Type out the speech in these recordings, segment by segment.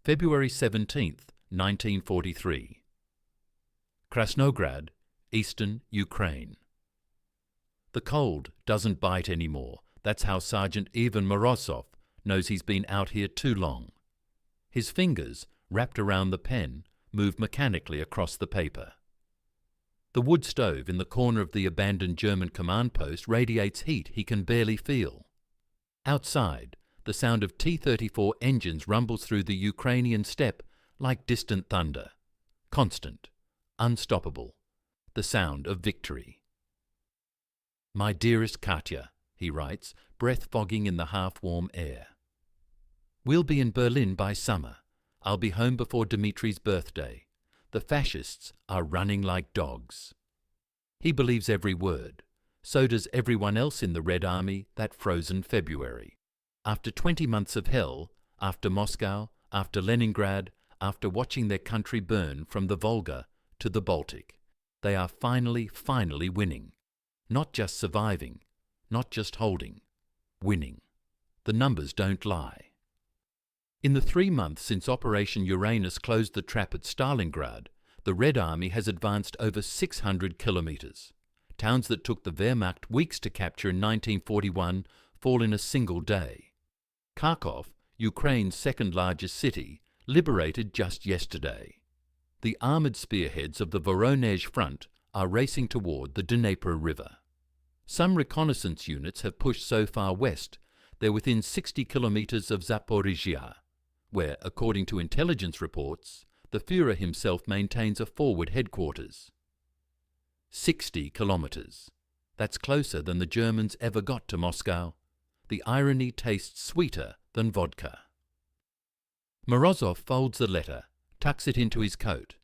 February 17th, 1943. Krasnograd, eastern Ukraine. The cold doesn't bite anymore. That's how Sergeant Ivan Morozov knows he's been out here too long. His fingers, wrapped around the pen, move mechanically across the paper. The wood stove in the corner of the abandoned German command post radiates heat he can barely feel. Outside, the sound of T-34 engines rumbles through the Ukrainian steppe like distant thunder. Constant, unstoppable, the sound of victory. "My dearest Katya," he writes, breath fogging in the half-warm air. "We'll be in Berlin by summer. I'll be home before Dmitri's birthday. The fascists are running like dogs." He believes every word. So does everyone else in the Red Army that frozen February. After 20 months of hell, after Moscow, after Leningrad, after watching their country burn from the Volga to the Baltic, they are finally winning. Not just surviving, not just holding, winning. The numbers don't lie. In the 3 months since Operation Uranus closed the trap at Stalingrad, the Red Army has advanced over 600 kilometers. Towns that took the Wehrmacht weeks to capture in 1941 fall in a single day. Kharkov, Ukraine's second largest city, liberated just yesterday. The armoured spearheads of the Voronezh front are racing toward the Dnieper River. Some reconnaissance units have pushed so far west they're within 60 kilometers of Zaporizhia, where, according to intelligence reports, the Führer himself maintains a forward headquarters. 60 kilometers. That's closer than the Germans ever got to Moscow. The irony tastes sweeter than vodka. Morozov folds the letter, tucks it into his coat.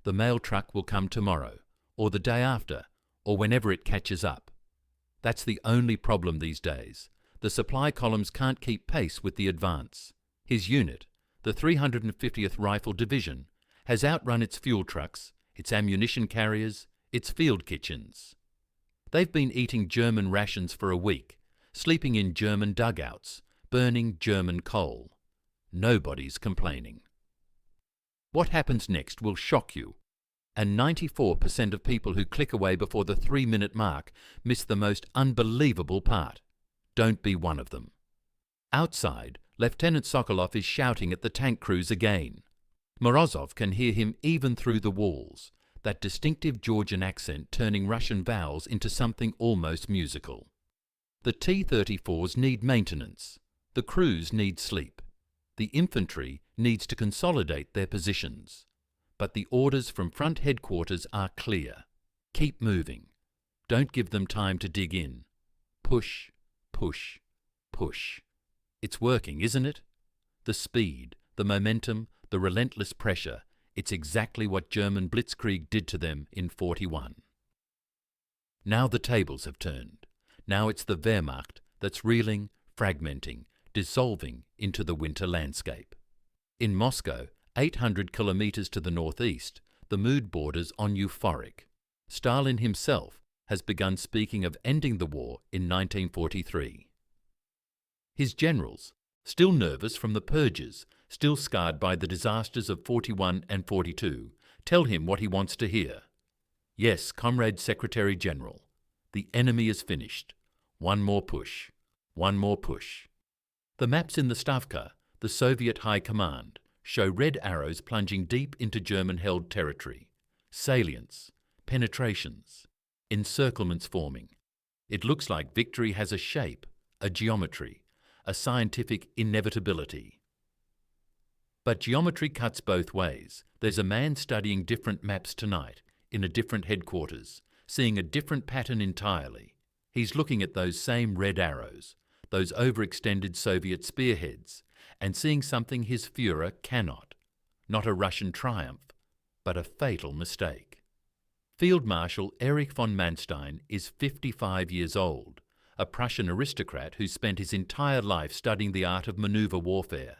The mail truck will come tomorrow, or the day after, or whenever it catches up. That's the only problem these days. The supply columns can't keep pace with the advance. His unit, the 350th Rifle Division, has outrun its fuel trucks, its ammunition carriers, its field kitchens. They've been eating German rations for a week, sleeping in German dugouts, burning German coal. Nobody's complaining. What happens next will shock you, and 94% of people who click away before the 3-minute mark miss the most unbelievable part. Don't be one of them. Outside, Lieutenant Sokolov is shouting at the tank crews again. Morozov can hear him even through the walls, that distinctive Georgian accent turning Russian vowels into something almost musical. The T-34s need maintenance. The crews need sleep. The infantry needs to consolidate their positions. But the orders from front headquarters are clear. Keep moving. Don't give them time to dig in. Push, push, push. It's working, isn't it? The speed, the momentum, the relentless pressure, it's exactly what German blitzkrieg did to them in 41. Now the tables have turned. Now it's the Wehrmacht that's reeling, fragmenting, dissolving into the winter landscape. In Moscow, 800 kilometers to the northeast, the mood borders on euphoric. Stalin himself has begun speaking of ending the war in 1943. His generals, still nervous from the purges, still scarred by the disasters of 41 and 42, tell him what he wants to hear. Yes, Comrade Secretary General, the enemy is finished. One more push. One more push. The maps in the Stavka, the Soviet High Command, show red arrows plunging deep into German-held territory. Salients, penetrations, encirclements forming. It looks like victory has a shape, a geometry, a scientific inevitability. But geometry cuts both ways. There's a man studying different maps tonight, in a different headquarters, seeing a different pattern entirely. He's looking at those same red arrows, those overextended Soviet spearheads, and seeing something his Führer cannot. Not a Russian triumph, but a fatal mistake. Field Marshal Erich von Manstein is 55 years old, a Prussian aristocrat who spent his entire life studying the art of maneuver warfare.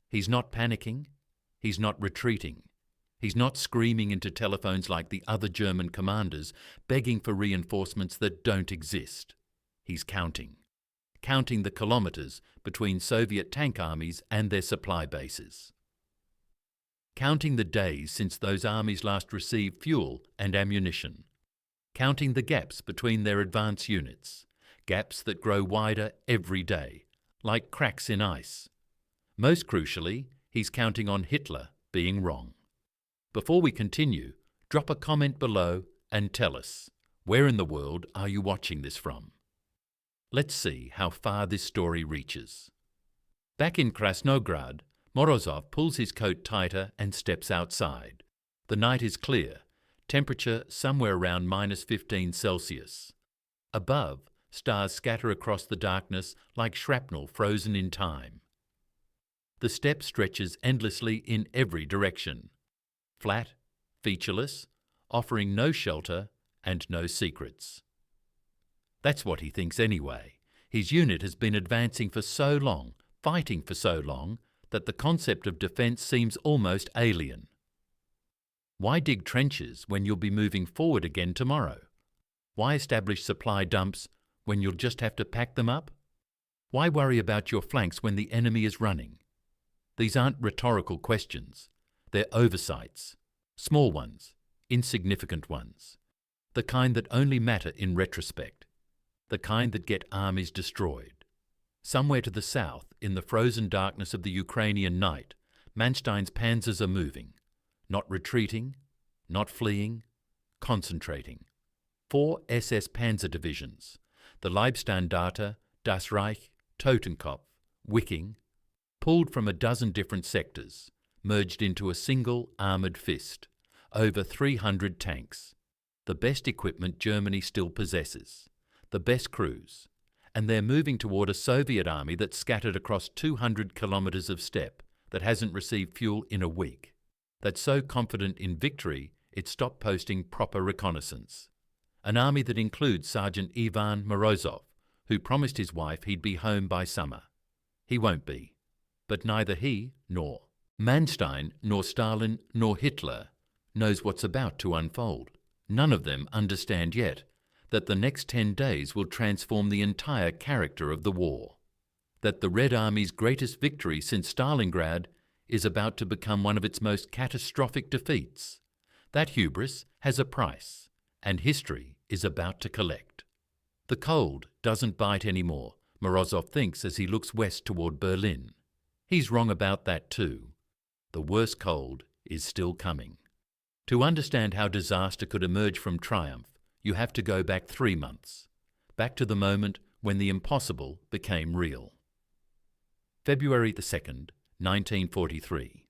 He's not panicking. He's not retreating. He's not screaming into telephones like the other German commanders, begging for reinforcements that don't exist. He's counting the kilometers between Soviet tank armies and their supply bases. counting the days since those armies last received fuel and ammunition, counting the gaps between their advance units, gaps that grow wider every day, like cracks in ice. Most crucially, he's counting on Hitler being wrong. Before we continue, drop a comment below and tell us, where in the world are you watching this from? Let's see how far this story reaches. Back in Krasnograd, Morozov pulls his coat tighter and steps outside. The night is clear, temperature somewhere around -15 Celsius. Above, stars scatter across the darkness like shrapnel frozen in time. The steppe stretches endlessly in every direction, flat, featureless, offering no shelter and no secrets. That's what he thinks anyway. His unit has been advancing for so long, fighting for so long, that the concept of defence seems almost alien. Why dig trenches when you'll be moving forward again tomorrow? Why establish supply dumps when you'll just have to pack them up? Why worry about your flanks when the enemy is running? These aren't rhetorical questions. They're oversights. Small ones, insignificant ones. The kind that only matter in retrospect. The kind that get armies destroyed. Somewhere to the south, in the frozen darkness of the Ukrainian night, Manstein's panzers are moving. Not retreating, not fleeing, concentrating. 4 SS Panzer divisions, the Leibstandarte, Das Reich, Totenkopf, Wiking, pulled from a dozen different sectors, merged into a single armoured fist, over 300 tanks, the best equipment Germany still possesses, the best crews, and they're moving toward a Soviet army that's scattered across 200 kilometres of steppe, that hasn't received fuel in a week, that's so confident in victory it stopped posting proper reconnaissance. An army that includes Sergeant Ivan Morozov, who promised his wife he'd be home by summer. He won't be. But neither he nor Manstein, nor Stalin, nor Hitler knows what's about to unfold. None of them understand yet that the next 10 days will transform the entire character of the war. That the Red Army's greatest victory since Stalingrad is about to become one of its most catastrophic defeats. That hubris has a price, and history is about to collect. The cold doesn't bite anymore, Morozov thinks as he looks west toward Berlin. He's wrong about that too. The worst cold is still coming. To understand how disaster could emerge from triumph, you have to go back 3 months, back to the moment when the impossible became real. February the 2nd, 1943.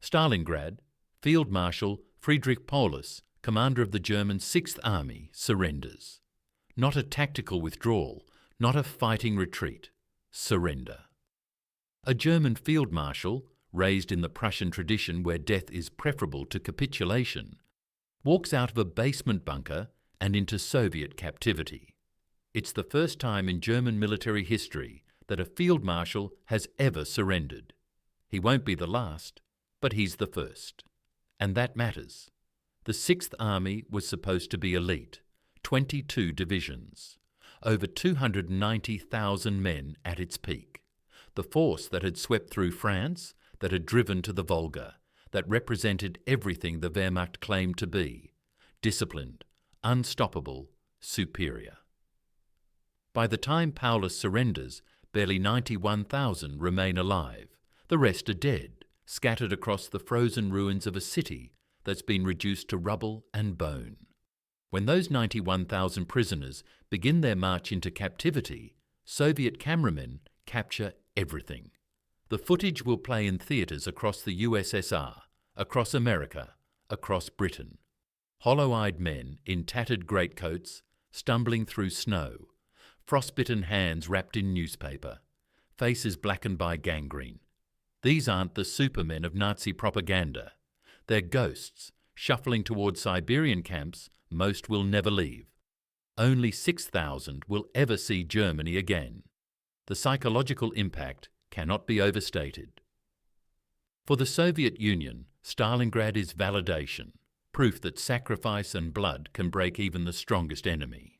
Stalingrad, Field Marshal Friedrich Paulus, commander of the German 6th Army, surrenders. Not a tactical withdrawal, not a fighting retreat. Surrender. A German field marshal, raised in the Prussian tradition where death is preferable to capitulation, walks out of a basement bunker and into Soviet captivity. It's the first time in German military history that a field marshal has ever surrendered. He won't be the last, but he's the first. And that matters. The 6th Army was supposed to be elite, 22 divisions, over 290,000 men at its peak. The force that had swept through France, that had driven to the Volga, that represented everything the Wehrmacht claimed to be: disciplined, unstoppable, superior. By the time Paulus surrenders, barely 91,000 remain alive. The rest are dead, scattered across the frozen ruins of a city that's been reduced to rubble and bone. When those 91,000 prisoners begin their march into captivity, Soviet cameramen capture everything. The footage will play in theatres across the USSR, across America, across Britain. Hollow-eyed men in tattered greatcoats, stumbling through snow, frostbitten hands wrapped in newspaper, faces blackened by gangrene. These aren't the supermen of Nazi propaganda. They're ghosts, shuffling towards Siberian camps most will never leave. Only 6,000 will ever see Germany again. The psychological impact cannot be overstated. For the Soviet Union, Stalingrad is validation, proof that sacrifice and blood can break even the strongest enemy.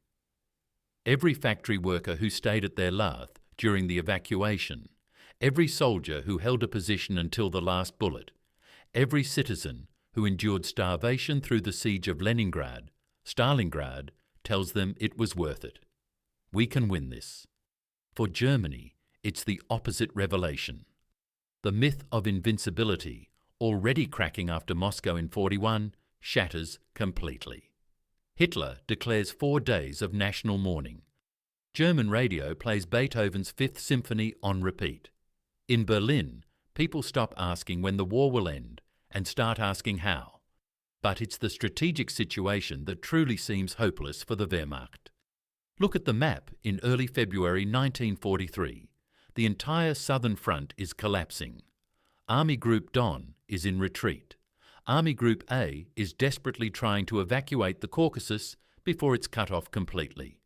Every factory worker who stayed at their lath during the evacuation, every soldier who held a position until the last bullet, Every citizen who endured starvation through the siege of Leningrad, Stalingrad, tells them it was worth it. We can win this. For Germany, it's the opposite revelation. The myth of invincibility, already cracking after Moscow in 41, shatters completely. Hitler declares 4 days of national mourning. German radio plays Beethoven's Fifth Symphony on repeat. In Berlin, people stop asking when the war will end and start asking how. But it's the strategic situation that truly seems hopeless for the Wehrmacht. Look at the map in early February 1943. The entire southern front is collapsing. Army Group Don is in retreat. Army Group A is desperately trying to evacuate the Caucasus before it's cut off completely.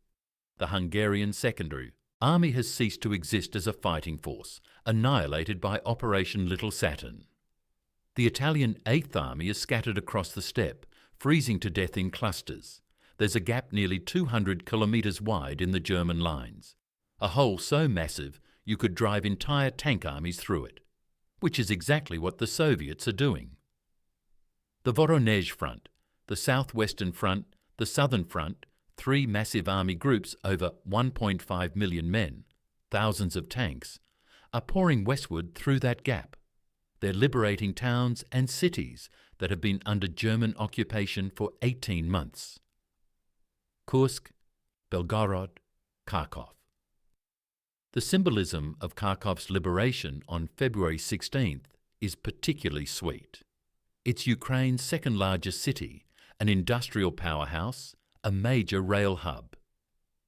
The Hungarian Secondary Army has ceased to exist as a fighting force, annihilated by Operation Little Saturn. The Italian Eighth Army is scattered across the steppe, freezing to death in clusters. There's a gap nearly 200 kilometres wide in the German lines, a hole so massive you could drive entire tank armies through it, which is exactly what the Soviets are doing. The Voronezh Front, the Southwestern Front, the Southern Front, 3 massive army groups over 1.5 million men, thousands of tanks, are pouring westward through that gap. They're liberating towns and cities that have been under German occupation for 18 months. Kursk, Belgorod, Kharkov. The symbolism of Kharkov's liberation on February 16th is particularly sweet. It's Ukraine's second largest city, an industrial powerhouse, a major rail hub.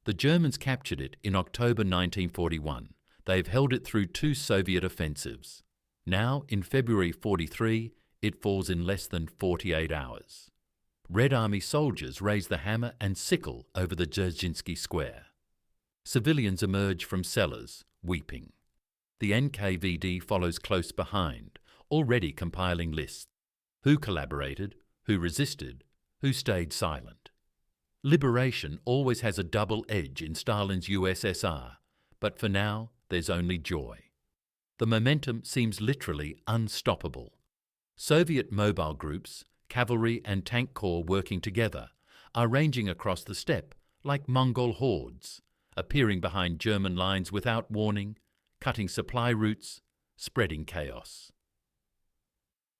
The Germans captured it in October 1941. They've held it through 2 Soviet offensives. Now, in February 43, it falls in less than 48 hours. Red Army soldiers raise the hammer and sickle over the Dzerzhinsky Square. Civilians emerge from cellars, weeping. The NKVD follows close behind, already compiling lists. Who collaborated, who resisted, who stayed silent. Liberation always has a double edge in Stalin's USSR, but for now there's only joy. The momentum seems literally unstoppable. Soviet mobile groups, cavalry and tank corps working together, are ranging across the steppe like Mongol hordes, appearing behind German lines without warning, cutting supply routes, spreading chaos.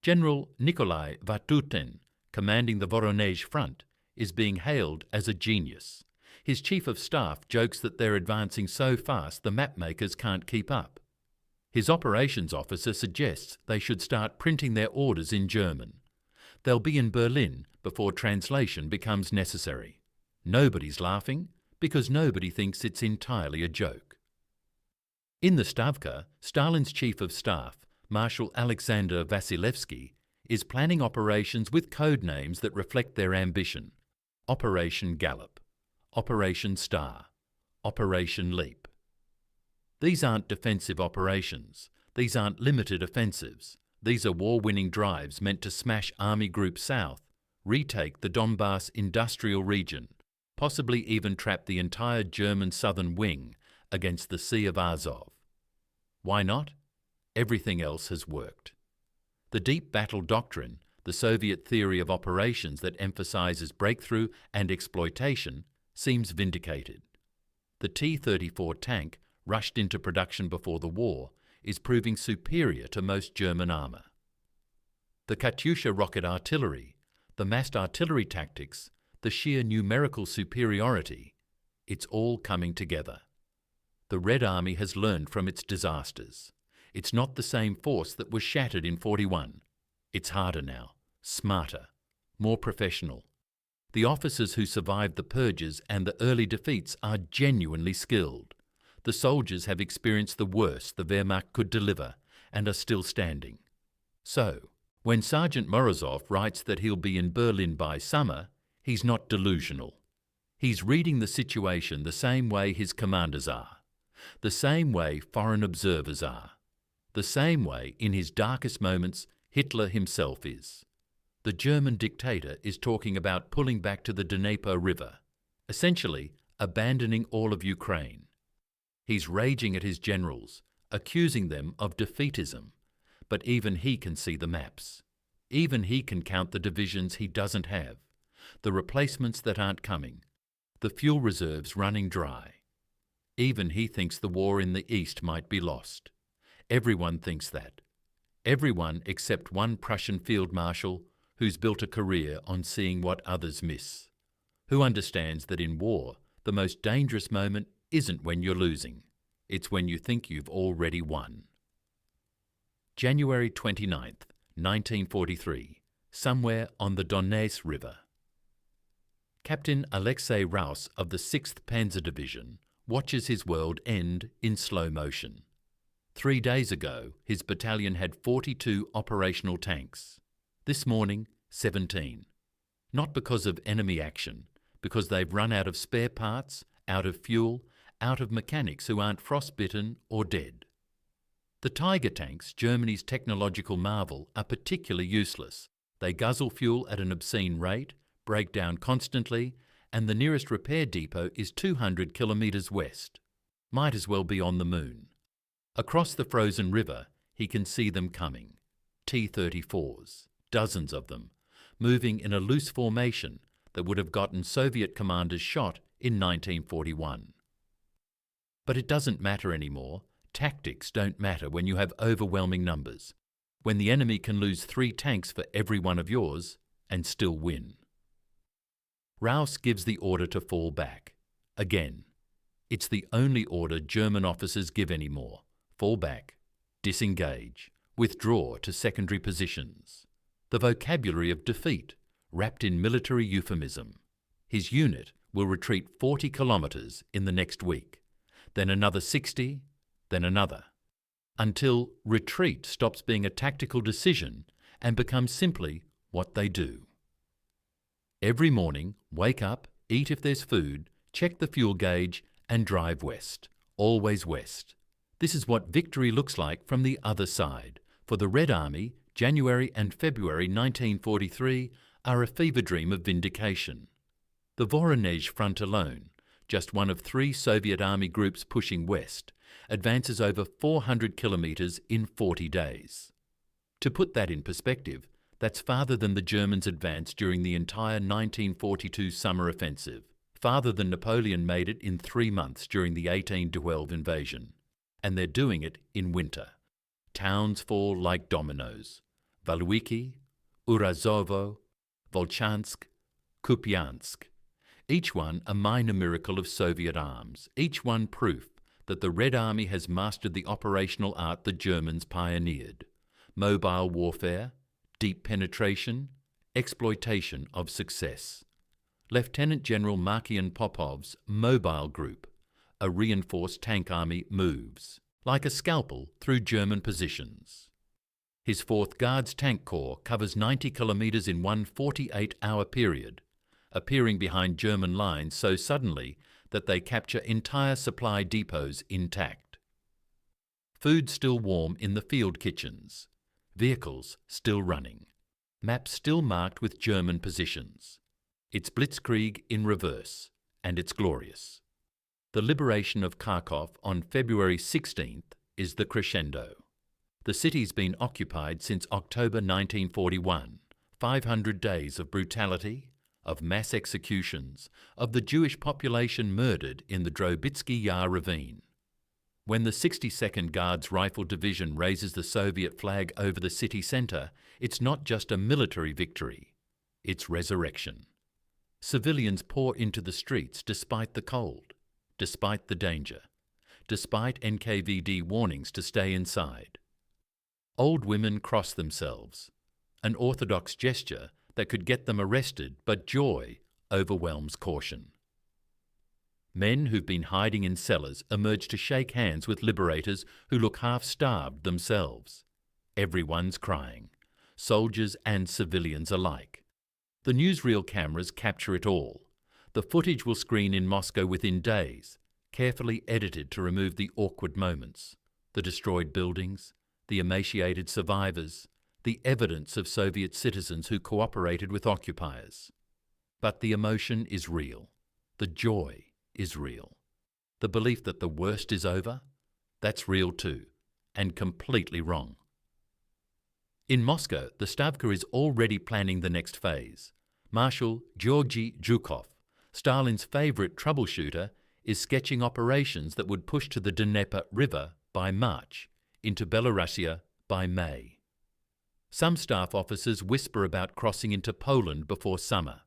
General Nikolai Vatutin, commanding the Voronezh Front, is being hailed as a genius. His chief of staff jokes that they're advancing so fast the mapmakers can't keep up. His operations officer suggests they should start printing their orders in German. They'll be in Berlin before translation becomes necessary. Nobody's laughing because nobody thinks it's entirely a joke. In the Stavka, Stalin's chief of staff, Marshal Alexander Vasilevsky, is planning operations with code names that reflect their ambition. Operation Gallop, Operation Star, Operation Leap. These aren't defensive operations. These aren't limited offensives. These are war-winning drives meant to smash Army Group South, retake the Donbass industrial region, possibly even trap the entire German southern wing against the Sea of Azov. Why not? Everything else has worked. The deep battle doctrine, the Soviet theory of operations that emphasizes breakthrough and exploitation, seems vindicated. The T-34 tank, rushed into production before the war, is proving superior to most German armour. The Katyusha rocket artillery, the massed artillery tactics, the sheer numerical superiority, it's all coming together. The Red Army has learned from its disasters. It's not the same force that was shattered in 41. It's harder now, smarter, more professional. The officers who survived the purges and the early defeats are genuinely skilled. The soldiers have experienced the worst the Wehrmacht could deliver and are still standing. So, when Sergeant Morozov writes that he'll be in Berlin by summer, he's not delusional. He's reading the situation the same way his commanders are, the same way foreign observers are, the same way in his darkest moments Hitler himself is. The German dictator is talking about pulling back to the Dnieper River, essentially abandoning all of Ukraine. He's raging at his generals, accusing them of defeatism, but even he can see the maps. Even he can count the divisions he doesn't have, the replacements that aren't coming, the fuel reserves running dry. Even he thinks the war in the East might be lost. Everyone thinks that. Everyone except one Prussian field marshal who's built a career on seeing what others miss, who understands that in war the most dangerous moment isn't when you're losing, it's when you think you've already won. January 29th, 1943, somewhere on the Donets River. Captain Alexei Raus of the 6th Panzer Division watches his world end in slow motion. 3 days ago, his battalion had 42 operational tanks. This morning, 17. Not because of enemy action, because they've run out of spare parts, out of fuel, out of mechanics who aren't frostbitten or dead. The Tiger tanks, Germany's technological marvel, are particularly useless. They guzzle fuel at an obscene rate, break down constantly, and the nearest repair depot is 200 kilometres west. Might as well be on the moon. Across the frozen river, he can see them coming. T-34s, dozens of them, moving in a loose formation that would have gotten Soviet commanders shot in 1941. But it doesn't matter anymore. Tactics don't matter when you have overwhelming numbers, when the enemy can lose 3 tanks for every one of yours and still win. Raus gives the order to fall back. Again. It's the only order German officers give anymore. Fall back, disengage, withdraw to secondary positions. The vocabulary of defeat, wrapped in military euphemism. His unit will retreat 40 kilometres in the next week, then another 60, then another, until retreat stops being a tactical decision and becomes simply what they do. Every morning, wake up, eat if there's food, check the fuel gauge, and drive west, always west. This is what victory looks like from the other side. For the Red Army, January and February 1943 are a fever dream of vindication. The Voronezh front alone, just one of 3 Soviet army groups pushing west, advances over 400 kilometres in 40 days. To put that in perspective, that's farther than the Germans advanced during the entire 1942 summer offensive, farther than Napoleon made it in 3 months during the 1812 invasion. And they're doing it in winter. Towns fall like dominoes. Valuiki, Urazovo, Volchansk, Kupiansk. Each one a minor miracle of Soviet arms, each one proof that the Red Army has mastered the operational art the Germans pioneered. Mobile warfare, deep penetration, exploitation of success. Lieutenant General Markian Popov's Mobile Group, a reinforced tank army, moves, like a scalpel through German positions. His 4th Guards Tank Corps covers 90 kilometres in one 48-hour period, appearing behind German lines so suddenly that they capture entire supply depots intact. Food still warm in the field kitchens, vehicles still running, maps still marked with German positions. It's blitzkrieg in reverse, and it's glorious. The liberation of Kharkov on February 16th is the crescendo. The city's been occupied since October 1941, 500 days of brutality, of mass executions, of the Jewish population murdered in the Drobitsky Yar ravine. When the 62nd Guards Rifle Division raises the Soviet flag over the city centre, it's not just a military victory, it's resurrection. Civilians pour into the streets despite the cold, despite the danger, despite NKVD warnings to stay inside. Old women cross themselves, an orthodox gesture that could get them arrested, but joy overwhelms caution. Men who've been hiding in cellars emerge to shake hands with liberators who look half-starved themselves. Everyone's crying, soldiers and civilians alike. The newsreel cameras capture it all. The footage will screen in Moscow within days, carefully edited to remove the awkward moments, the destroyed buildings, the emaciated survivors, the evidence of Soviet citizens who cooperated with occupiers. But the emotion is real. The joy is real. The belief that the worst is over, that's real too, and completely wrong. In Moscow, the Stavka is already planning the next phase. Marshal Georgy Zhukov, Stalin's favourite troubleshooter, is sketching operations that would push to the Dnieper River by March, into Belorussia by May. Some staff officers whisper about crossing into Poland before summer.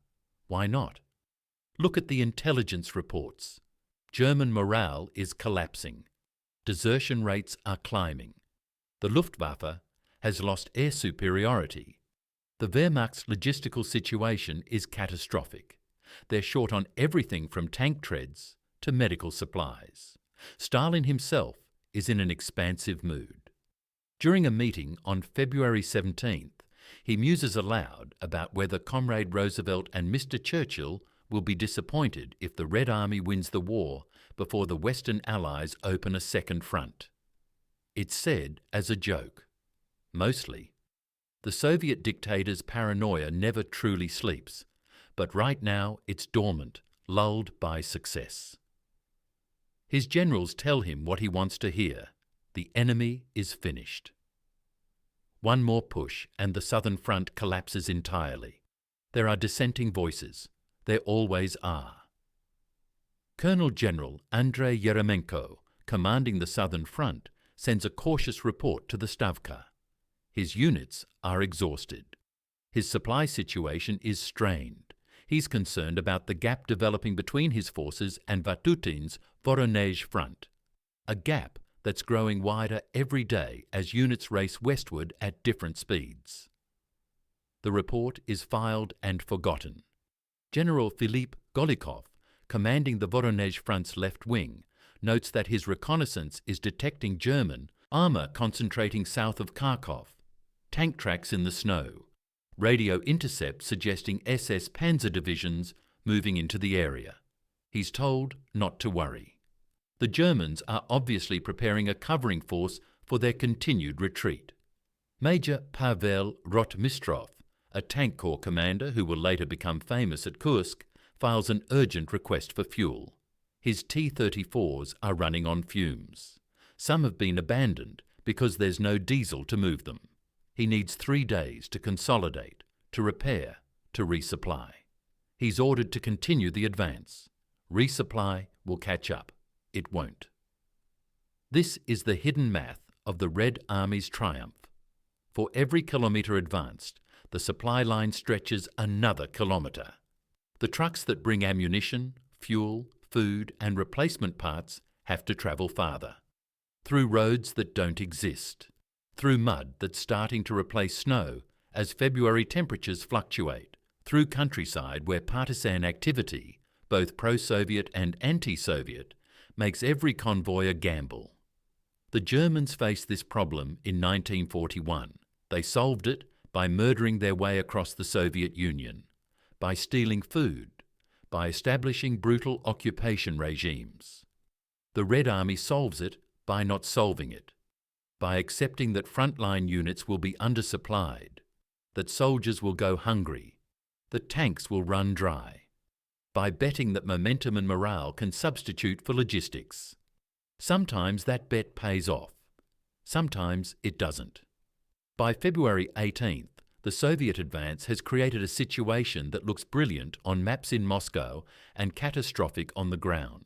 Why not? Look at the intelligence reports. German morale is collapsing. Desertion rates are climbing. The Luftwaffe has lost air superiority. The Wehrmacht's logistical situation is catastrophic. They're short on everything from tank treads to medical supplies. Stalin himself is in an expansive mood. During a meeting on February 17th, he muses aloud about whether Comrade Roosevelt and Mr. Churchill will be disappointed if the Red Army wins the war before the Western Allies open a second front. It's said as a joke. Mostly. The Soviet dictator's paranoia never truly sleeps, but right now it's dormant, lulled by success. His generals tell him what he wants to hear. The enemy is finished. One more push and the Southern Front collapses entirely. There are dissenting voices. There always are. Colonel General Andrei Yeremenko, commanding the Southern Front, sends a cautious report to the Stavka. His units are exhausted. His supply situation is strained. He's concerned about the gap developing between his forces and Vatutin's Voronezh front, a gap that's growing wider every day as units race westward at different speeds. The report is filed and forgotten. General Philippe Golikov, commanding the Voronezh front's left wing, notes that his reconnaissance is detecting German armour concentrating south of Kharkov, tank tracks in the snow, radio intercepts suggesting SS Panzer divisions moving into the area. He's told not to worry. The Germans are obviously preparing a covering force for their continued retreat. Major Pavel Rotmistrov, a tank corps commander who will later become famous at Kursk, files an urgent request for fuel. His T-34s are running on fumes. Some have been abandoned because there's no diesel to move them. He needs 3 days to consolidate, to repair, to resupply. He's ordered to continue the advance. Resupply will catch up. It won't. This is the hidden math of the Red Army's triumph. For every kilometre advanced, the supply line stretches another kilometre. The trucks that bring ammunition, fuel, food and replacement parts have to travel farther. Through roads that don't exist. Through mud that's starting to replace snow as February temperatures fluctuate. Through countryside where partisan activity, both pro-Soviet and anti-Soviet, makes every convoy a gamble. The Germans faced this problem in 1941. They solved it by murdering their way across the Soviet Union, by stealing food, by establishing brutal occupation regimes. The Red Army solves it by not solving it, by accepting that frontline units will be undersupplied, that soldiers will go hungry, that tanks will run dry, by betting that momentum and morale can substitute for logistics. Sometimes that bet pays off. Sometimes it doesn't. By February 18th, the Soviet advance has created a situation that looks brilliant on maps in Moscow and catastrophic on the ground.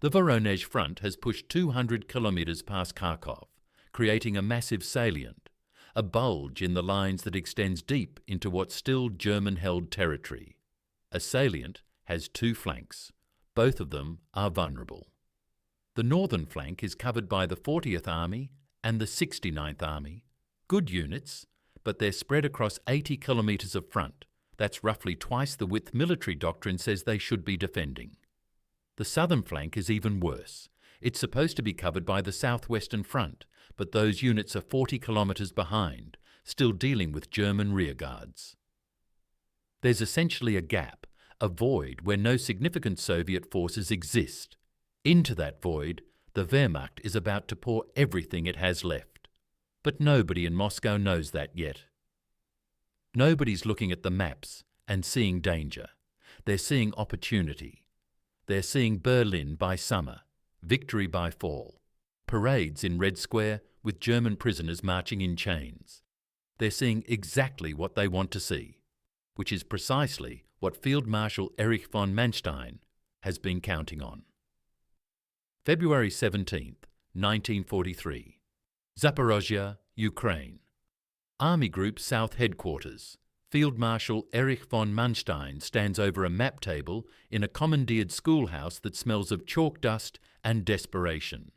The Voronezh front has pushed 200 kilometres past Kharkov, creating a massive salient, a bulge in the lines that extends deep into what's still German-held territory. A salient has 2 flanks. Both of them are vulnerable. The northern flank is covered by the 40th Army and the 69th Army. Good units, but they're spread across 80 kilometres of front. That's roughly twice the width military doctrine says they should be defending. The southern flank is even worse. It's supposed to be covered by the southwestern front, but those units are 40 kilometres behind, still dealing with German rearguards. There's essentially a gap, a void where no significant Soviet forces exist. Into that void, the Wehrmacht is about to pour everything it has left. But nobody in Moscow knows that yet. Nobody's looking at the maps and seeing danger. They're seeing opportunity. They're seeing Berlin by summer, victory by fall, parades in Red Square with German prisoners marching in chains. They're seeing exactly what they want to see, which is precisely what Field Marshal Erich von Manstein has been counting on. February 17th, 1943. Zaporozhye, Ukraine. Army Group South Headquarters. Field Marshal Erich von Manstein stands over a map table in a commandeered schoolhouse that smells of chalk dust and desperation.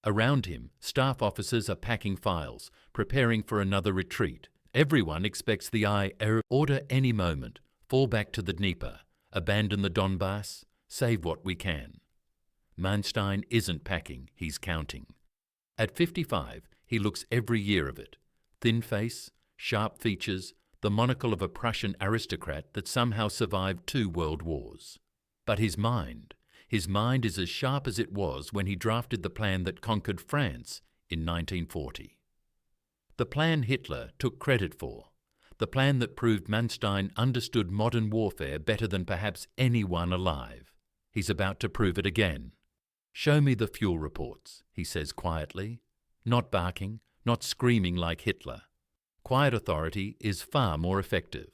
Around him, staff officers are packing files, preparing for another retreat. Everyone expects the order any moment. Fall back to the Dnieper, abandon the Donbass, save what we can. Manstein isn't packing, he's counting. At 55, he looks every year of it. Thin face, sharp features, the monocle of a Prussian aristocrat that somehow survived 2 world wars. But his mind is as sharp as it was when he drafted the plan that conquered France in 1940. The plan Hitler took credit for, the plan that proved Manstein understood modern warfare better than perhaps anyone alive. He's about to prove it again. "Show me the fuel reports," he says quietly, not barking, not screaming like Hitler. Quiet authority is far more effective.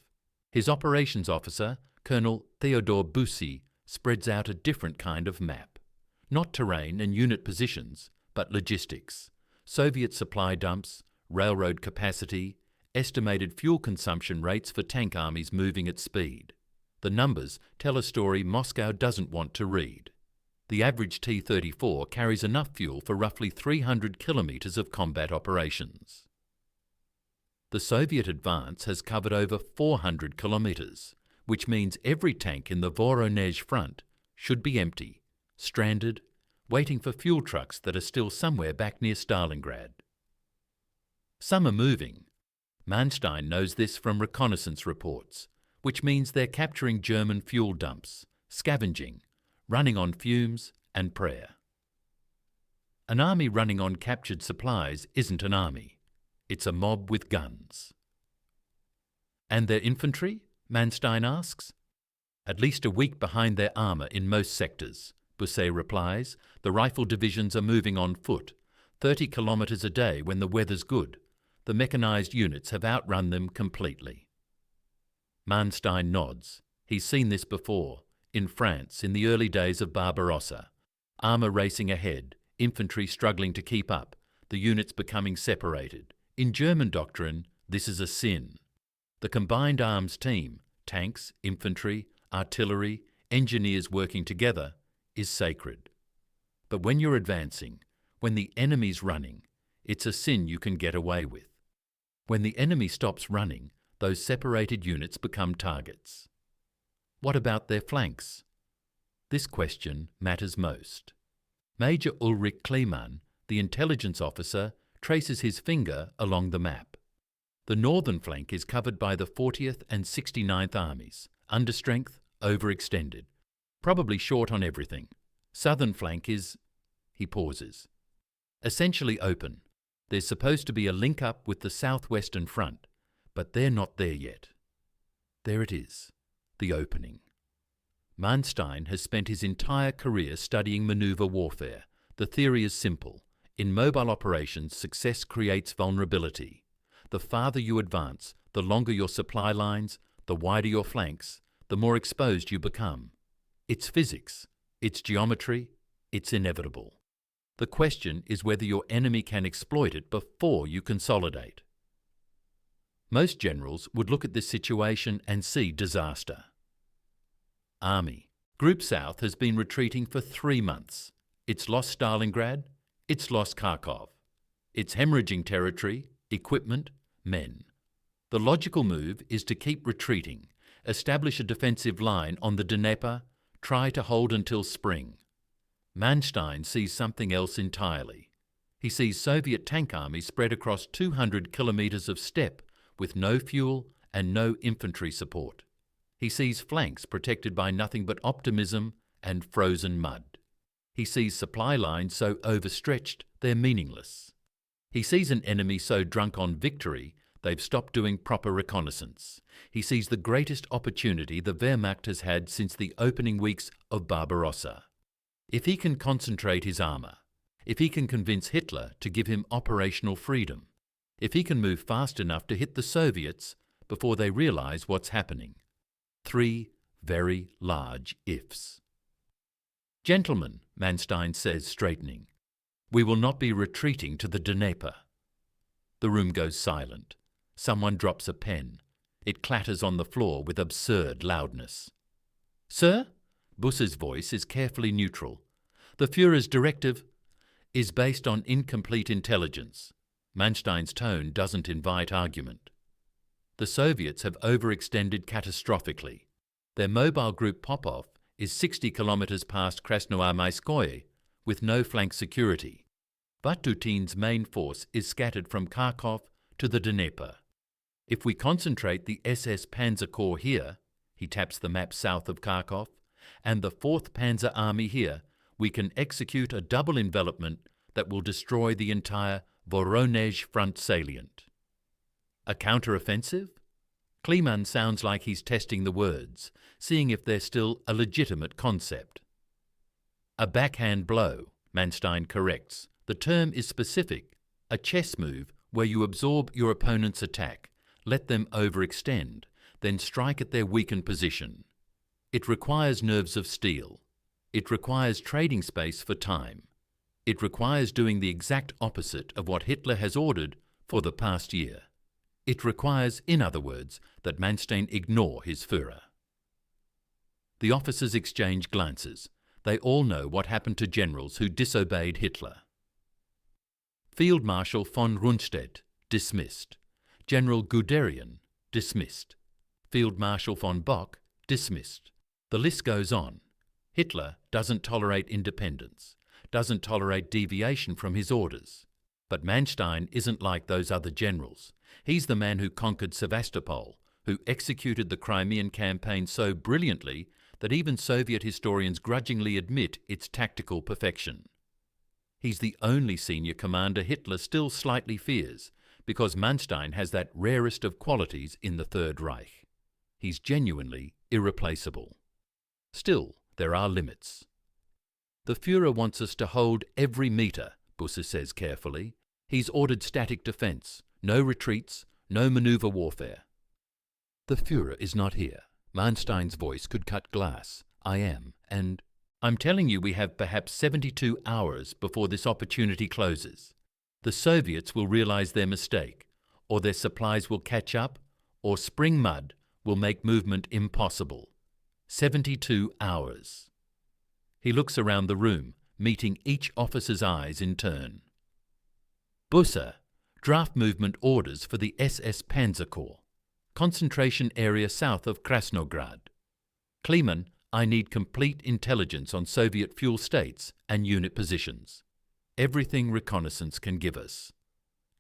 His operations officer, Colonel Theodor Bussy, spreads out a different kind of map. Not terrain and unit positions, but logistics, Soviet supply dumps, railroad capacity, estimated fuel consumption rates for tank armies moving at speed. The numbers tell a story Moscow doesn't want to read. The average T-34 carries enough fuel for roughly 300 kilometres of combat operations. The Soviet advance has covered over 400 kilometres, which means every tank in the Voronezh front should be empty, stranded, waiting for fuel trucks that are still somewhere back near Stalingrad. Some are moving. Manstein knows this from reconnaissance reports, which means they're capturing German fuel dumps, scavenging, running on fumes and prayer. An army running on captured supplies isn't an army. It's a mob with guns. And their infantry? Manstein asks. At least a week behind their armour in most sectors, Bussy replies. The rifle divisions are moving on foot, 30 kilometres a day when the weather's good. The mechanised units have outrun them completely. Manstein nods. He's seen this before, in France in the early days of Barbarossa. Armour racing ahead, infantry struggling to keep up, the units becoming separated. In German doctrine, this is a sin. The combined arms team, tanks, infantry, artillery, engineers working together, is sacred. But when you're advancing, when the enemy's running, it's a sin you can get away with. When the enemy stops running, those separated units become targets. What about their flanks? This question matters most. Major Ulrich Kleemann, the intelligence officer, traces his finger along the map. The northern flank is covered by the 40th and 69th Armies, understrength, overextended, probably short on everything. Southern flank is, he pauses, essentially open. There's supposed to be a link up with the southwestern front, but they're not there yet. There it is, the opening. Manstein has spent his entire career studying manoeuvre warfare. The theory is simple. In mobile operations, success creates vulnerability. The farther you advance, the longer your supply lines, the wider your flanks, the more exposed you become. It's physics, it's geometry, it's inevitable. The question is whether your enemy can exploit it before you consolidate. Most generals would look at this situation and see disaster. Army. Group South has been retreating for 3 months. It's lost Stalingrad, it's lost Kharkov. It's hemorrhaging territory, equipment, men. The logical move is to keep retreating, establish a defensive line on the Dnieper, try to hold until spring. Manstein sees something else entirely. He sees Soviet tank armies spread across 200 kilometres of steppe with no fuel and no infantry support. He sees flanks protected by nothing but optimism and frozen mud. He sees supply lines so overstretched they're meaningless. He sees an enemy so drunk on victory they've stopped doing proper reconnaissance. He sees the greatest opportunity the Wehrmacht has had since the opening weeks of Barbarossa. If he can concentrate his armour, if he can convince Hitler to give him operational freedom, if he can move fast enough to hit the Soviets before they realize what's happening. 3 very large ifs. Gentlemen, Manstein says, straightening, we will not be retreating to the Dnieper. The room goes silent. Someone drops a pen. It clatters on the floor with absurd loudness. Sir? Buss's voice is carefully neutral. The Führer's directive is based on incomplete intelligence. Manstein's tone doesn't invite argument. The Soviets have overextended catastrophically. Their mobile group Popov is 60 kilometers past Krasnoarmeyskoye with no flank security. Batutin's main force is scattered from Kharkov to the Dnieper. If we concentrate the SS Panzer Corps here, he taps the map south of Kharkov, and the 4th Panzer Army here, we can execute a double envelopment that will destroy the entire Voronezh front salient. A counter-offensive? Kleeman sounds like he's testing the words, seeing if they're still a legitimate concept. A backhand blow, Manstein corrects. The term is specific, a chess move where you absorb your opponent's attack, let them overextend, then strike at their weakened position. It requires nerves of steel. It requires trading space for time. It requires doing the exact opposite of what Hitler has ordered for the past year. It requires, in other words, that Manstein ignore his Führer. The officers exchange glances. They all know what happened to generals who disobeyed Hitler. Field Marshal von Rundstedt, dismissed. General Guderian, dismissed. Field Marshal von Bock, dismissed. The list goes on. Hitler doesn't tolerate independence, doesn't tolerate deviation from his orders. But Manstein isn't like those other generals. He's the man who conquered Sevastopol, who executed the Crimean campaign so brilliantly that even Soviet historians grudgingly admit its tactical perfection. He's the only senior commander Hitler still slightly fears, because Manstein has that rarest of qualities in the Third Reich. He's genuinely irreplaceable. Still, there are limits. The Führer wants us to hold every metre, Busse says carefully. He's ordered static defence, no retreats, no manoeuvre warfare. The Führer is not here. Manstein's voice could cut glass. I am, and I'm telling you we have perhaps 72 hours before this opportunity closes. The Soviets will realise their mistake, or their supplies will catch up, or spring mud will make movement impossible. 72 hours. He looks around the room, meeting each officer's eyes in turn. Busse, draft movement orders for the SS Panzer Corps. Concentration area south of Krasnograd. Kleeman, I need complete intelligence on Soviet fuel states and unit positions. Everything reconnaissance can give us.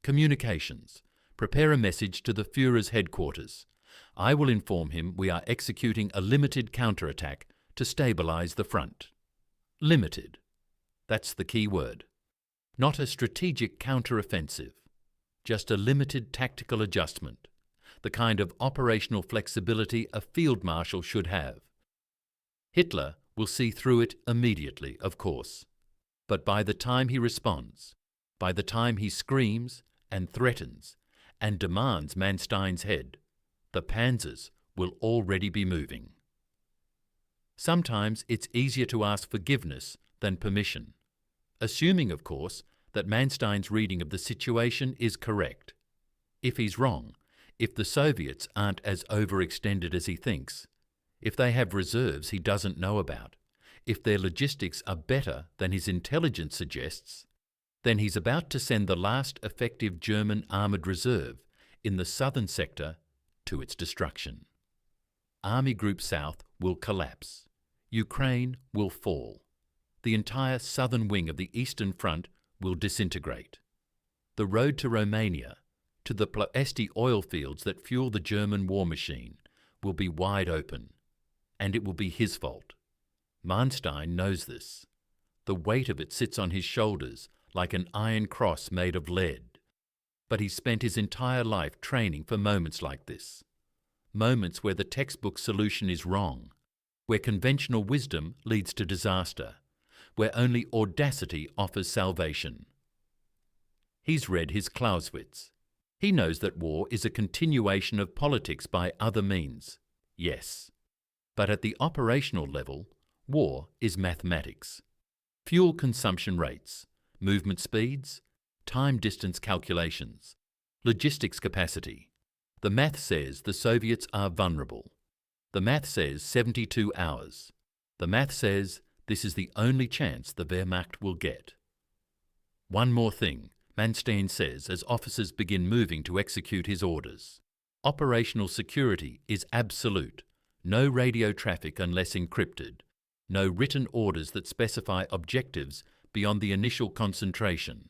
Communications. Prepare a message to the Führer's headquarters. I will inform him we are executing a limited counterattack to stabilize the front. Limited. That's the key word. Not a strategic counteroffensive. Just a limited tactical adjustment. The kind of operational flexibility a field marshal should have. Hitler will see through it immediately, of course. But by the time he responds, by the time he screams and threatens and demands Manstein's head, the panzers will already be moving. Sometimes it's easier to ask forgiveness than permission, assuming, of course, that Manstein's reading of the situation is correct. If he's wrong, if the Soviets aren't as overextended as he thinks, if they have reserves he doesn't know about, if their logistics are better than his intelligence suggests, then he's about to send the last effective German armoured reserve in the southern sector to its destruction. Army Group South will collapse. Ukraine will fall. The entire southern wing of the Eastern Front will disintegrate. The road to Romania, to the Ploesti oil fields that fuel the German war machine, will be wide open, and it will be his fault. Manstein knows this. The weight of it sits on his shoulders like an iron cross made of lead. But he's spent his entire life training for moments like this. Moments where the textbook solution is wrong, where conventional wisdom leads to disaster, where only audacity offers salvation. He's read his Clausewitz. He knows that war is a continuation of politics by other means. Yes. But at the operational level, war is mathematics. Fuel consumption rates, movement speeds, time-distance calculations, logistics capacity. The math says the Soviets are vulnerable. The math says 72 hours. The math says this is the only chance the Wehrmacht will get. One more thing, Manstein says as officers begin moving to execute his orders. Operational security is absolute. No radio traffic unless encrypted. No written orders that specify objectives beyond the initial concentration.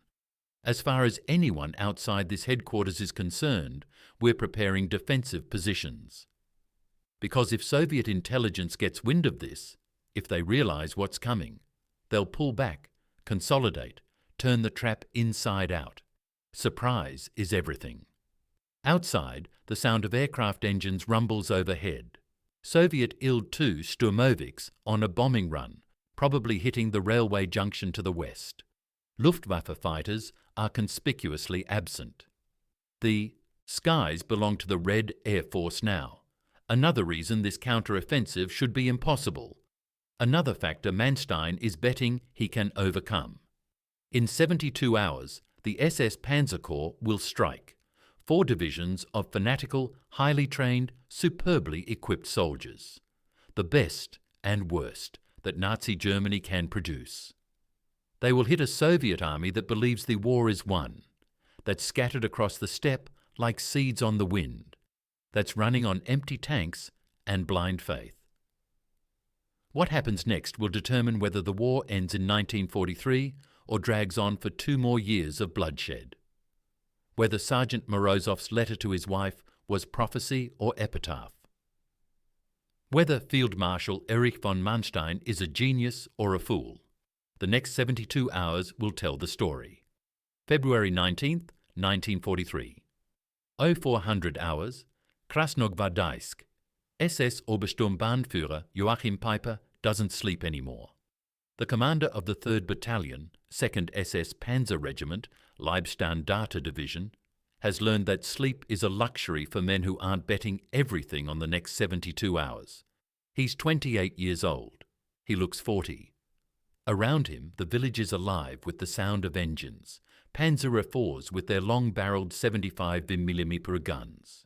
As far as anyone outside this headquarters is concerned, we're preparing defensive positions. Because if Soviet intelligence gets wind of this, if they realize what's coming, they'll pull back, consolidate, turn the trap inside out. Surprise is everything. Outside, the sound of aircraft engines rumbles overhead. Soviet Il-2 Sturmoviks on a bombing run, probably hitting the railway junction to the west. Luftwaffe fighters are conspicuously absent. The skies belong to the Red Air Force now. Another reason this counter-offensive should be impossible. Another factor Manstein is betting he can overcome. In 72 hours, the SS Panzer Corps will strike. 4 divisions of fanatical, highly trained, superbly equipped soldiers. The best and worst that Nazi Germany can produce. They will hit a Soviet army that believes the war is won, that's scattered across the steppe like seeds on the wind, that's running on empty tanks and blind faith. What happens next will determine whether the war ends in 1943 or drags on for 2 more years of bloodshed. Whether Sergeant Morozov's letter to his wife was prophecy or epitaph. Whether Field Marshal Erich von Manstein is a genius or a fool. The next 72 hours will tell the story. February 19th, 1943. 0400 hours, Krasnogvardeysk. SS Obersturmbannführer Joachim Peiper doesn't sleep anymore. The commander of the 3rd Battalion, 2nd SS Panzer Regiment, Leibstandarte Division, has learned that sleep is a luxury for men who aren't betting everything on the next 72 hours. He's 28 years old. He looks 40. Around him, the village is alive with the sound of engines, Panzer IVs with their long-barreled 75mm guns.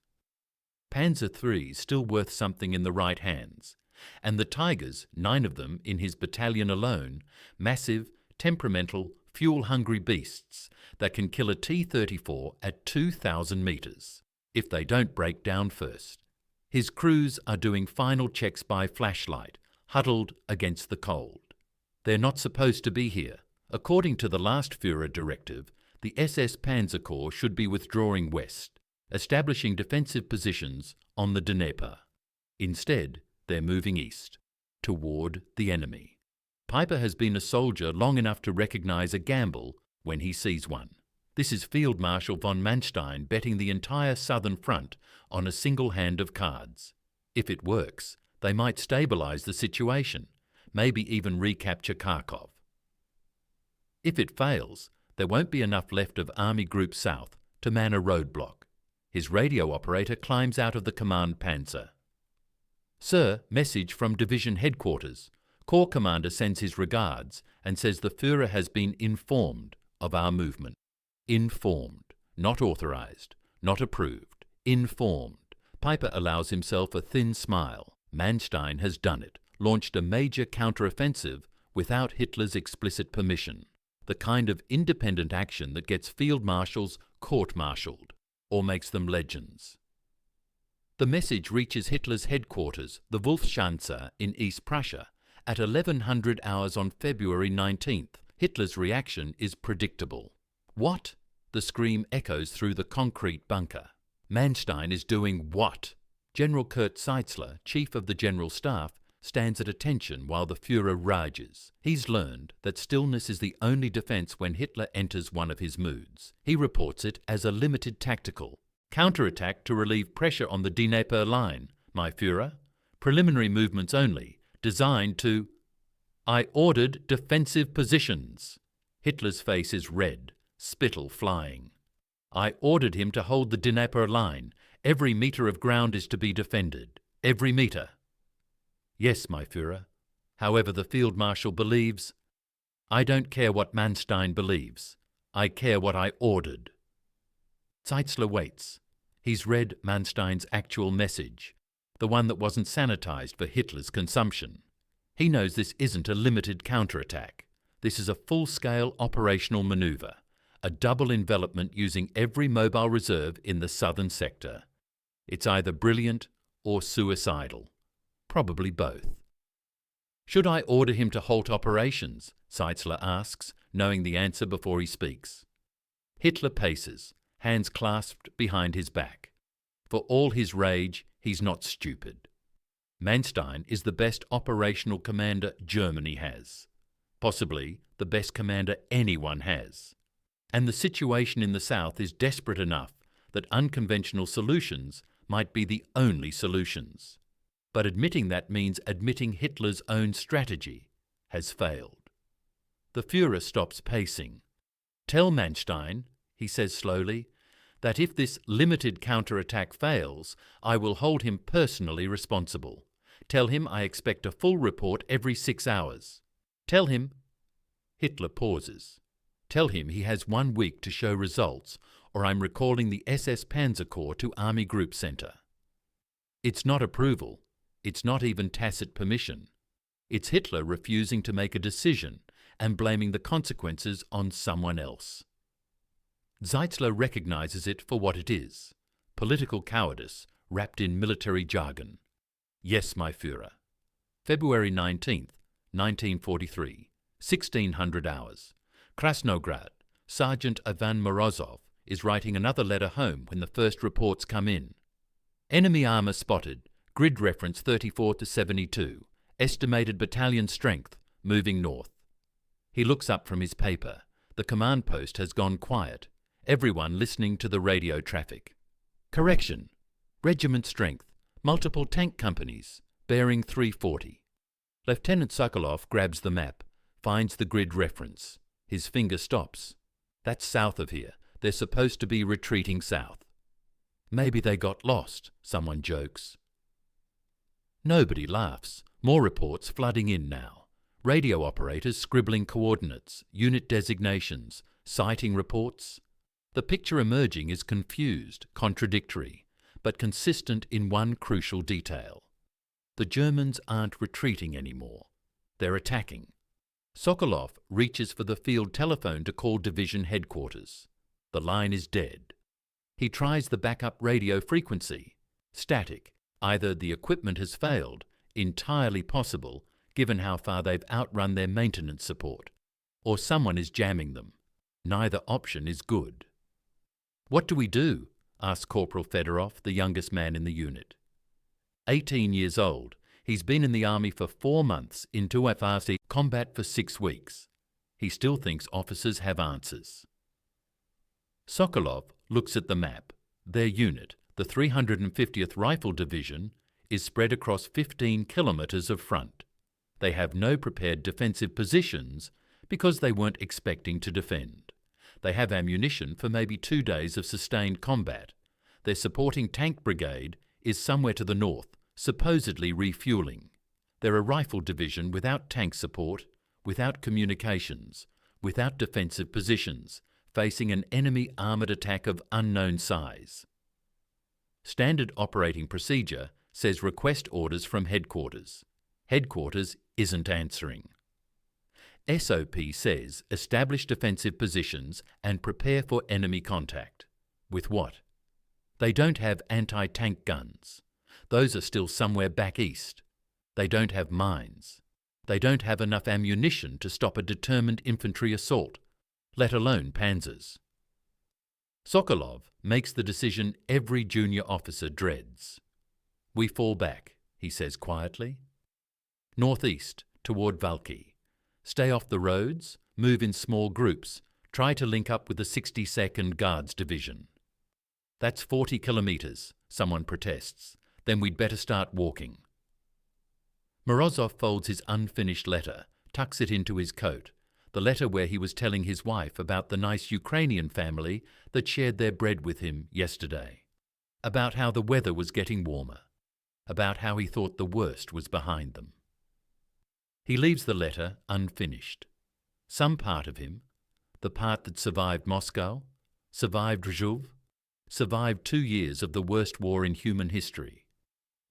Panzer III's still worth something in the right hands, and the Tigers, 9 of them in his battalion alone, massive, temperamental, fuel-hungry beasts that can kill a T-34 at 2,000 metres, if they don't break down first. His crews are doing final checks by flashlight, huddled against the cold. They're not supposed to be here. According to the last Führer directive, the SS Panzer Corps should be withdrawing west, establishing defensive positions on the Dnieper. Instead, they're moving east, toward the enemy. Peiper has been a soldier long enough to recognize a gamble when he sees one. This is Field Marshal von Manstein betting the entire southern front on a single hand of cards. If it works, they might stabilize the situation, maybe even recapture Kharkov. If it fails, there won't be enough left of Army Group South to man a roadblock. His radio operator climbs out of the command panzer. Sir, message from Division Headquarters. Corps Commander sends his regards and says the Führer has been informed of our movement. Informed, not authorized, not approved. Informed. Peiper allows himself a thin smile. Manstein has done it, launched a major counter-offensive without Hitler's explicit permission. The kind of independent action that gets field marshals court-martialed, or makes them legends. The message reaches Hitler's headquarters, the Wolfschanze in East Prussia, at 1100 hours on February 19th. Hitler's reaction is predictable. What? The scream echoes through the concrete bunker. Manstein is doing what? General Kurt Seitzler, chief of the General Staff, stands at attention while the Führer rages. He's learned that stillness is the only defense when Hitler enters one of his moods. He reports it as a limited tactical counterattack to relieve pressure on the Dnieper line, my Führer. Preliminary movements only, designed to... I ordered defensive positions. Hitler's face is red, spittle flying. I ordered him to hold the Dnieper line. Every metre of ground is to be defended. Every metre. Yes, my Führer. However the Field Marshal believes. I don't care what Manstein believes. I care what I ordered. Zeitzler waits. He's read Manstein's actual message, the one that wasn't sanitized for Hitler's consumption. He knows this isn't a limited counterattack. This is a full-scale operational manoeuvre, a double envelopment using every mobile reserve in the southern sector. It's either brilliant or suicidal. Probably both. Should I order him to halt operations? Zeitzler asks, knowing the answer before he speaks. Hitler paces, hands clasped behind his back. For all his rage, he's not stupid. Manstein is the best operational commander Germany has. Possibly the best commander anyone has. And the situation in the south is desperate enough that unconventional solutions might be the only solutions. But admitting that means admitting Hitler's own strategy has failed. The Führer stops pacing. Tell Manstein, he says slowly, that if this limited counterattack fails, I will hold him personally responsible. Tell him I expect a full report every 6 hours. Tell him... Hitler pauses. Tell him he has 1 week to show results, or I'm recalling the SS Panzer Corps to Army Group Center. It's not approval. It's not even tacit permission. It's Hitler refusing to make a decision and blaming the consequences on someone else. Zeitzler recognizes it for what it is, political cowardice wrapped in military jargon. Yes, my Führer. February 19th, 1943, 1600 hours. Krasnograd. Sergeant Ivan Morozov is writing another letter home when the first reports come in. Enemy armour spotted. Grid reference 34 to 72. Estimated battalion strength, moving north. He looks up from his paper. The command post has gone quiet. Everyone listening to the radio traffic. Correction. Regiment strength. Multiple tank companies. Bearing 340. Lieutenant Sokolov grabs the map. Finds the grid reference. His finger stops. That's south of here. They're supposed to be retreating south. Maybe they got lost, someone jokes. Nobody laughs. More reports flooding in now. Radio operators scribbling coordinates, unit designations, sighting reports. The picture emerging is confused, contradictory, but consistent in one crucial detail. The Germans aren't retreating anymore. They're attacking. Sokolov reaches for the field telephone to call division headquarters. The line is dead. He tries the backup radio frequency. Static. Either the equipment has failed, entirely possible given how far they've outrun their maintenance support, or someone is jamming them. Neither option is good. What do we do? Asks Corporal Fedorov, the youngest man in the unit. 18 years old, he's been in the army for 4 months, in FRC combat for 6 weeks. He still thinks officers have answers. Sokolov looks at the map. Their unit, the 350th Rifle Division, is spread across 15 kilometres of front. They have no prepared defensive positions because they weren't expecting to defend. They have ammunition for maybe 2 days of sustained combat. Their supporting tank brigade is somewhere to the north, supposedly refuelling. They're a rifle division without tank support, without communications, without defensive positions, facing an enemy armoured attack of unknown size. Standard operating procedure says request orders from headquarters. Headquarters isn't answering. SOP says establish defensive positions and prepare for enemy contact. With what? They don't have anti-tank guns. Those are still somewhere back east. They don't have mines. They don't have enough ammunition to stop a determined infantry assault, let alone panzers. Sokolov makes the decision every junior officer dreads. We fall back, he says quietly. Northeast, toward Valky. Stay off the roads, move in small groups, try to link up with the 62nd Guards Division. That's 40 kilometres, someone protests. Then we'd better start walking. Morozov folds his unfinished letter, tucks it into his coat. the letter where he was telling his wife about the nice Ukrainian family that shared their bread with him yesterday, about how the weather was getting warmer, about how he thought the worst was behind them. He leaves the letter unfinished. Some part of him, the part that survived Moscow, survived Rzhuv, survived 2 years of the worst war in human history,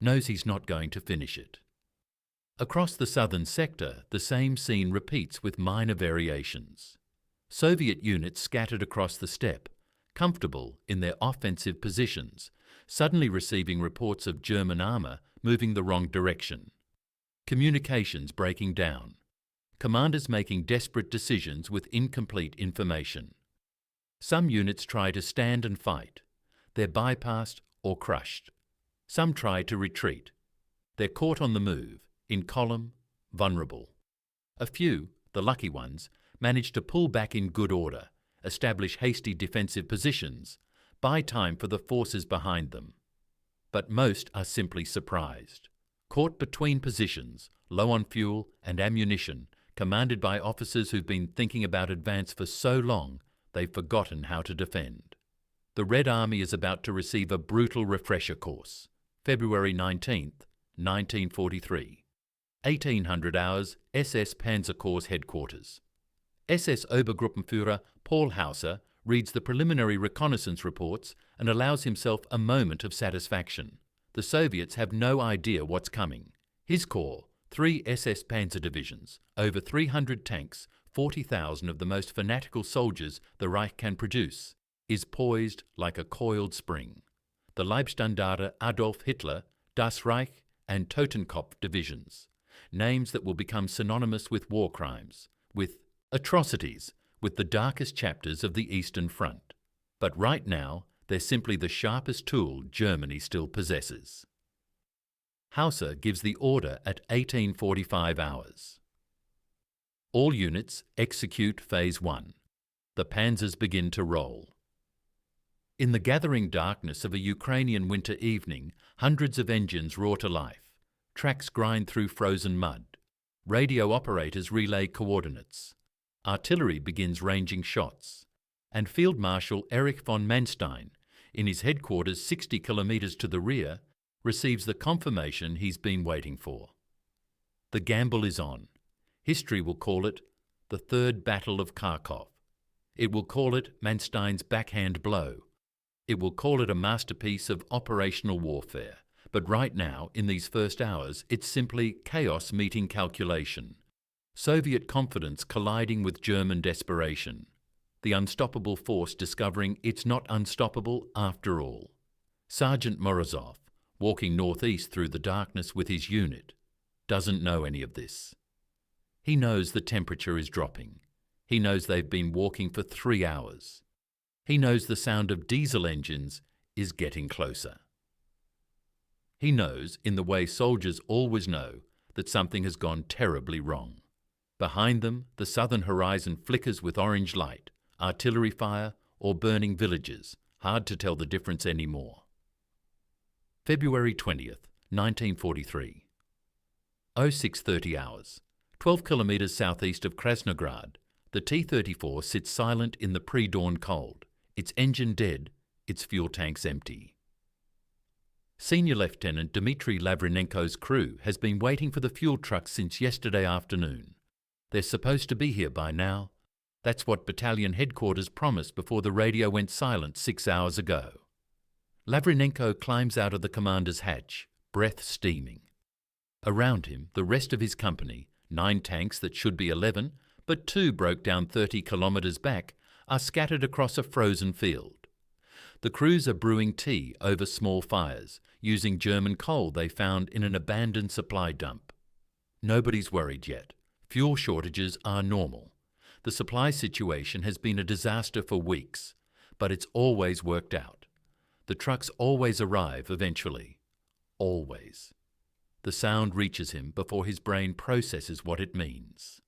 knows he's not going to finish it. Across the southern sector, the same scene repeats with minor variations. Soviet units scattered across the steppe, comfortable in their offensive positions, suddenly receiving reports of German armour moving the wrong direction. Communications breaking down. Commanders making desperate decisions with incomplete information. Some units try to stand and fight. They're bypassed or crushed. Some try to retreat. They're caught on the move, in column, vulnerable. A few, the lucky ones, manage to pull back in good order, establish hasty defensive positions, buy time for the forces behind them. But most are simply surprised. Caught between positions, low on fuel and ammunition, commanded by officers who've been thinking about advance for so long they've forgotten how to defend. The Red Army is about to receive a brutal refresher course. February 19th, 1943. 1800 hours, SS Panzer Corps headquarters. SS Obergruppenführer Paul Hauser reads the preliminary reconnaissance reports and allows himself a moment of satisfaction. The Soviets have no idea what's coming. His corps, 3 SS Panzer divisions, over 300 tanks, 40,000 of the most fanatical soldiers the Reich can produce, is poised like a coiled spring. The Leibstandarte Adolf Hitler, Das Reich and Totenkopf divisions, names that will become synonymous with war crimes, with atrocities, with the darkest chapters of the Eastern Front. But right now, they're simply the sharpest tool Germany still possesses. Hauser gives the order at 1845 hours. All units execute Phase 1. The panzers begin to roll. In the gathering darkness of a Ukrainian winter evening, hundreds of engines roar to life. Tracks grind through frozen mud. Radio operators relay coordinates. Artillery begins ranging shots. And Field Marshal Erich von Manstein, in his headquarters 60 kilometres to the rear, receives the confirmation he's been waiting for. The gamble is on. History will call it the Third Battle of Kharkov. It will call it Manstein's backhand blow. It will call it a masterpiece of operational warfare. But right now, in these first hours, it's simply chaos meeting calculation. Soviet confidence colliding with German desperation. The unstoppable force discovering it's not unstoppable after all. Sergeant Morozov, walking northeast through the darkness with his unit, doesn't know any of this. He knows the temperature is dropping. He knows they've been walking for 3 hours. He knows the sound of diesel engines is getting closer. He knows, in the way soldiers always know, that something has gone terribly wrong. Behind them, the southern horizon flickers with orange light, artillery fire, or burning villages, hard to tell the difference anymore. February 20th, 1943. 0630 hours. 12 kilometres southeast of Krasnograd, the T-34 sits silent in the pre-dawn cold, its engine dead, its fuel tanks empty. Senior Lieutenant Dmitry Lavrinenko's crew has been waiting for the fuel trucks since yesterday afternoon. They're supposed to be here by now. That's what battalion headquarters promised before the radio went silent 6 hours ago. Lavrinenko climbs out of the commander's hatch, breath steaming. Around him, the rest of his company, 9 tanks that should be 11, but 2 broke down 30 kilometres back, are scattered across a frozen field. The crews are brewing tea over small fires, using German coal they found in an abandoned supply dump. Nobody's worried yet. Fuel shortages are normal. The supply situation has been a disaster for weeks, but it's always worked out. The trucks always arrive eventually. Always. The sound reaches him before his brain processes what it means.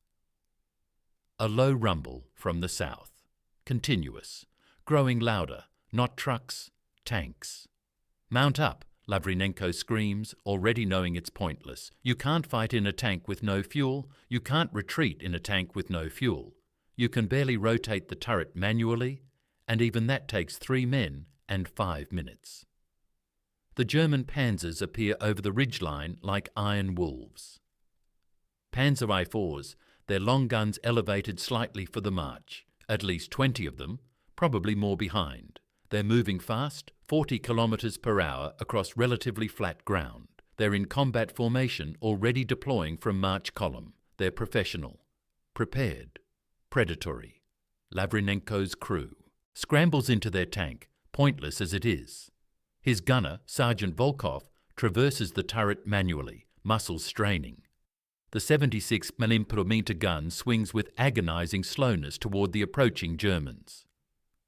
A low rumble from the south. Continuous. Growing louder. Not trucks, tanks. Mount up, Lavrinenko screams, already knowing it's pointless. You can't fight in a tank with no fuel. You can't retreat in a tank with no fuel. You can barely rotate the turret manually, and even that takes 3 men and 5 minutes. The German panzers appear over the ridgeline like iron wolves. Panzer I-4s, their long guns elevated slightly for the march, at least 20 of them, probably more behind. They're moving fast, 40 kilometers per hour across relatively flat ground. They're in combat formation, already deploying from march column. They're professional, prepared, predatory. Lavrinenko's crew scrambles into their tank, pointless as it is. His gunner, Sergeant Volkov, traverses the turret manually, muscles straining. The 76mm gun swings with agonizing slowness toward the approaching Germans.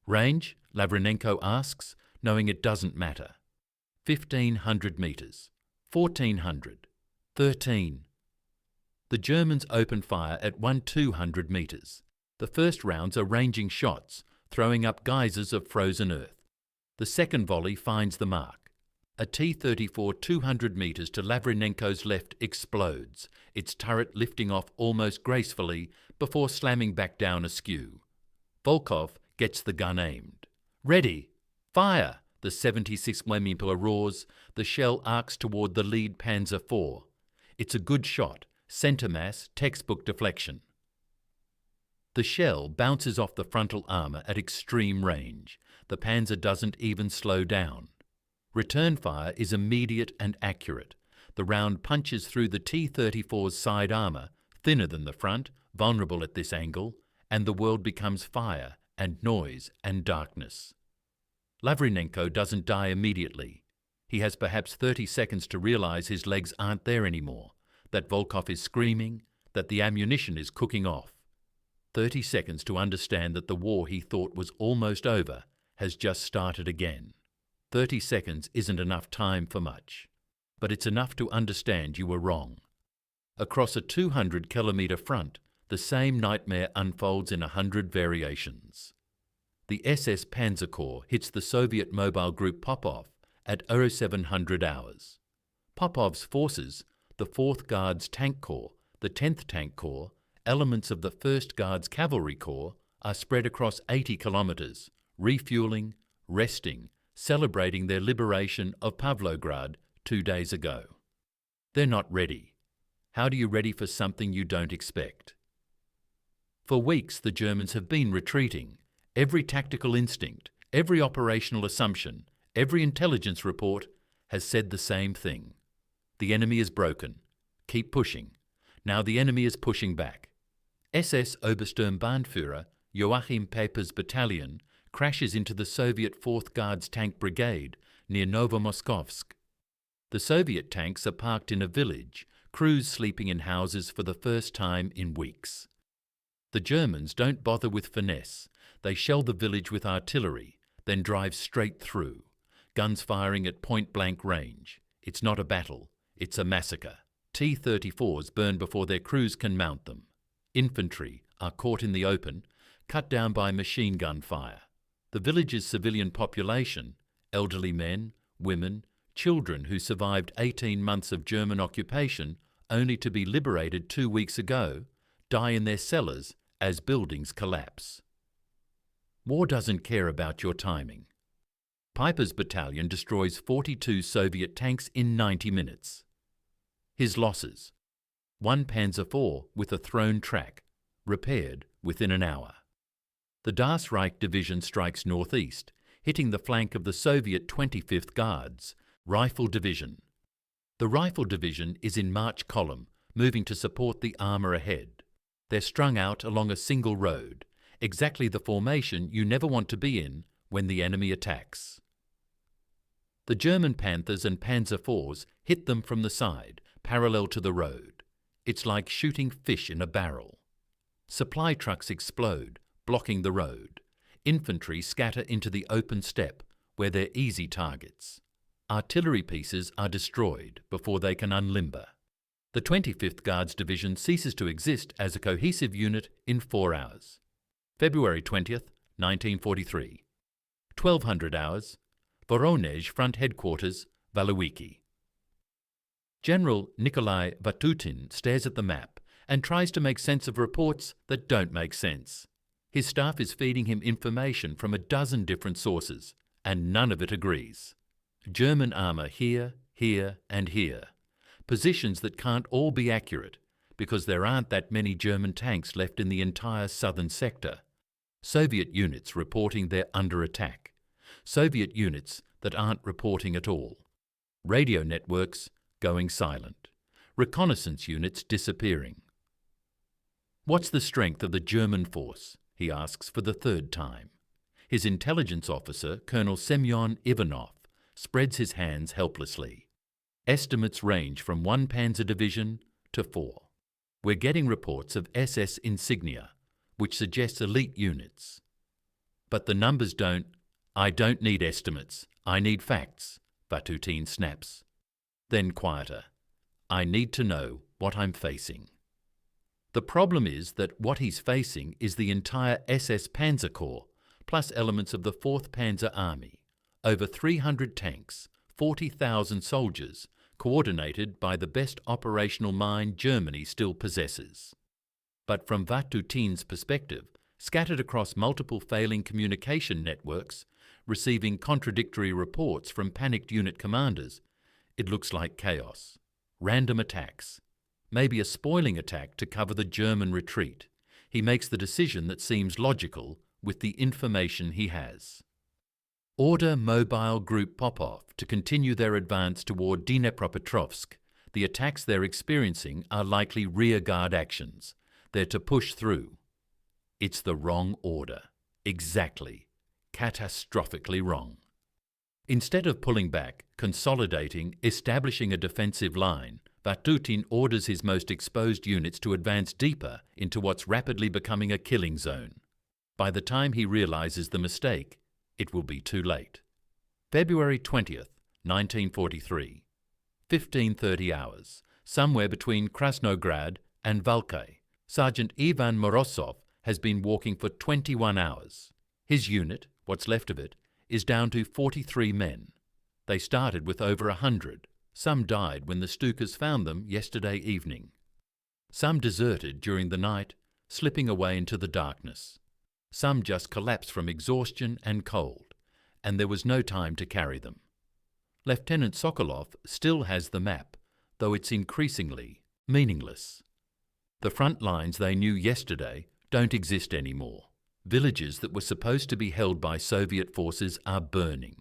Range? Lavrinenko asks, knowing it doesn't matter. 1,500 meters. 1,400. 13. The Germans open fire at 1,200 meters. The first rounds are ranging shots, throwing up geysers of frozen earth. The second volley finds the mark. A T-34 200 meters to Lavrinenko's left explodes, its turret lifting off almost gracefully before slamming back down askew. Volkov gets the gun aimed. Ready! Fire! The 76mm roars. The shell arcs toward the lead Panzer IV. It's a good shot, centre mass, textbook deflection. The shell bounces off the frontal armour at extreme range. The Panzer doesn't even slow down. Return fire is immediate and accurate. The round punches through the T-34's side armour, thinner than the front, vulnerable at this angle, and the world becomes fire and noise and darkness. Lavrinenko doesn't die immediately. He has perhaps 30 seconds to realise his legs aren't there anymore, that Volkov is screaming, that the ammunition is cooking off. 30 seconds to understand that the war he thought was almost over has just started again. 30 seconds isn't enough time for much, but it's enough to understand you were wrong. Across a 200-kilometre front, the same nightmare unfolds in 100 variations. The SS Panzer Corps hits the Soviet mobile group Popov at 0700 hours. Popov's forces, the 4th Guards Tank Corps, the 10th Tank Corps, elements of the 1st Guards Cavalry Corps, are spread across 80 kilometres, refuelling, resting, celebrating their liberation of Pavlograd 2 days ago. They're not ready. How do you ready for something you don't expect? For weeks the Germans have been retreating. Every tactical instinct, every operational assumption, every intelligence report has said the same thing. The enemy is broken. Keep pushing. Now the enemy is pushing back. SS Obersturmbannführer Joachim Peper's battalion crashes into the Soviet 4th Guards Tank Brigade near Novomoskovsk. The Soviet tanks are parked in a village, crews sleeping in houses for the first time in weeks. The Germans don't bother with finesse. They shell the village with artillery, then drive straight through, guns firing at point-blank range. It's not a battle, it's a massacre. T-34s burn before their crews can mount them. Infantry are caught in the open, cut down by machine gun fire. The village's civilian population, elderly men, women, children who survived 18 months of German occupation only to be liberated 2 weeks ago, die in their cellars as buildings collapse. War doesn't care about your timing. Piper's battalion destroys 42 Soviet tanks in 90 minutes. His losses: 1 Panzer IV with a thrown track, repaired within an hour. The Das Reich division strikes northeast, hitting the flank of the Soviet 25th Guards, Rifle Division. The Rifle Division is in march column, moving to support the armour ahead. They're strung out along a single road, exactly the formation you never want to be in when the enemy attacks. The German Panthers and Panzer IVs hit them from the side, parallel to the road. It's like shooting fish in a barrel. Supply trucks explode, blocking the road. Infantry scatter into the open steppe, where they're easy targets. Artillery pieces are destroyed before they can unlimber. The 25th Guards Division ceases to exist as a cohesive unit in 4 hours. February 20th, 1943. 1200 hours. Voronezh Front Headquarters, Valuiki. General Nikolai Vatutin stares at the map and tries to make sense of reports that don't make sense. His staff is feeding him information from a dozen different sources, and none of it agrees. German armour here, here and here. Positions that can't all be accurate, because there aren't that many German tanks left in the entire southern sector. Soviet units reporting they're under attack. Soviet units that aren't reporting at all. Radio networks going silent. Reconnaissance units disappearing. What's the strength of the German force? He asks for the third time. His intelligence officer, Colonel Semyon Ivanov, spreads his hands helplessly. Estimates range from 1 Panzer Division to 4. We're getting reports of SS insignia, which suggests elite units. But the numbers don't. I don't need estimates. I need facts, Vatutin snaps. Then quieter. I need to know what I'm facing. The problem is that what he's facing is the entire SS Panzer Corps, plus elements of the 4th Panzer Army, over 300 tanks, 40,000 soldiers, coordinated by the best operational mind Germany still possesses. But from Vatutin's perspective, scattered across multiple failing communication networks, receiving contradictory reports from panicked unit commanders, it looks like chaos, random attacks, maybe a spoiling attack to cover the German retreat. He makes the decision that seems logical with the information he has. Order Mobile Group Popov to continue their advance toward Dnepropetrovsk. The attacks they're experiencing are likely rearguard actions. They're to push through. It's the wrong order. Exactly. Catastrophically wrong. Instead of pulling back, consolidating, establishing a defensive line, Vatutin orders his most exposed units to advance deeper into what's rapidly becoming a killing zone. By the time he realizes the mistake, it will be too late. February 20th, 1943. 15:30 hours, somewhere between Krasnograd and Valkai. Sergeant Ivan Morozov has been walking for 21 hours. His unit, what's left of it, is down to 43 men. They started with over 100. Some died when the Stukas found them yesterday evening. Some deserted during the night, slipping away into the darkness. Some just collapsed from exhaustion and cold, and there was no time to carry them. Lieutenant Sokolov still has the map, though it's increasingly meaningless. The front lines they knew yesterday don't exist anymore. Villages that were supposed to be held by Soviet forces are burning.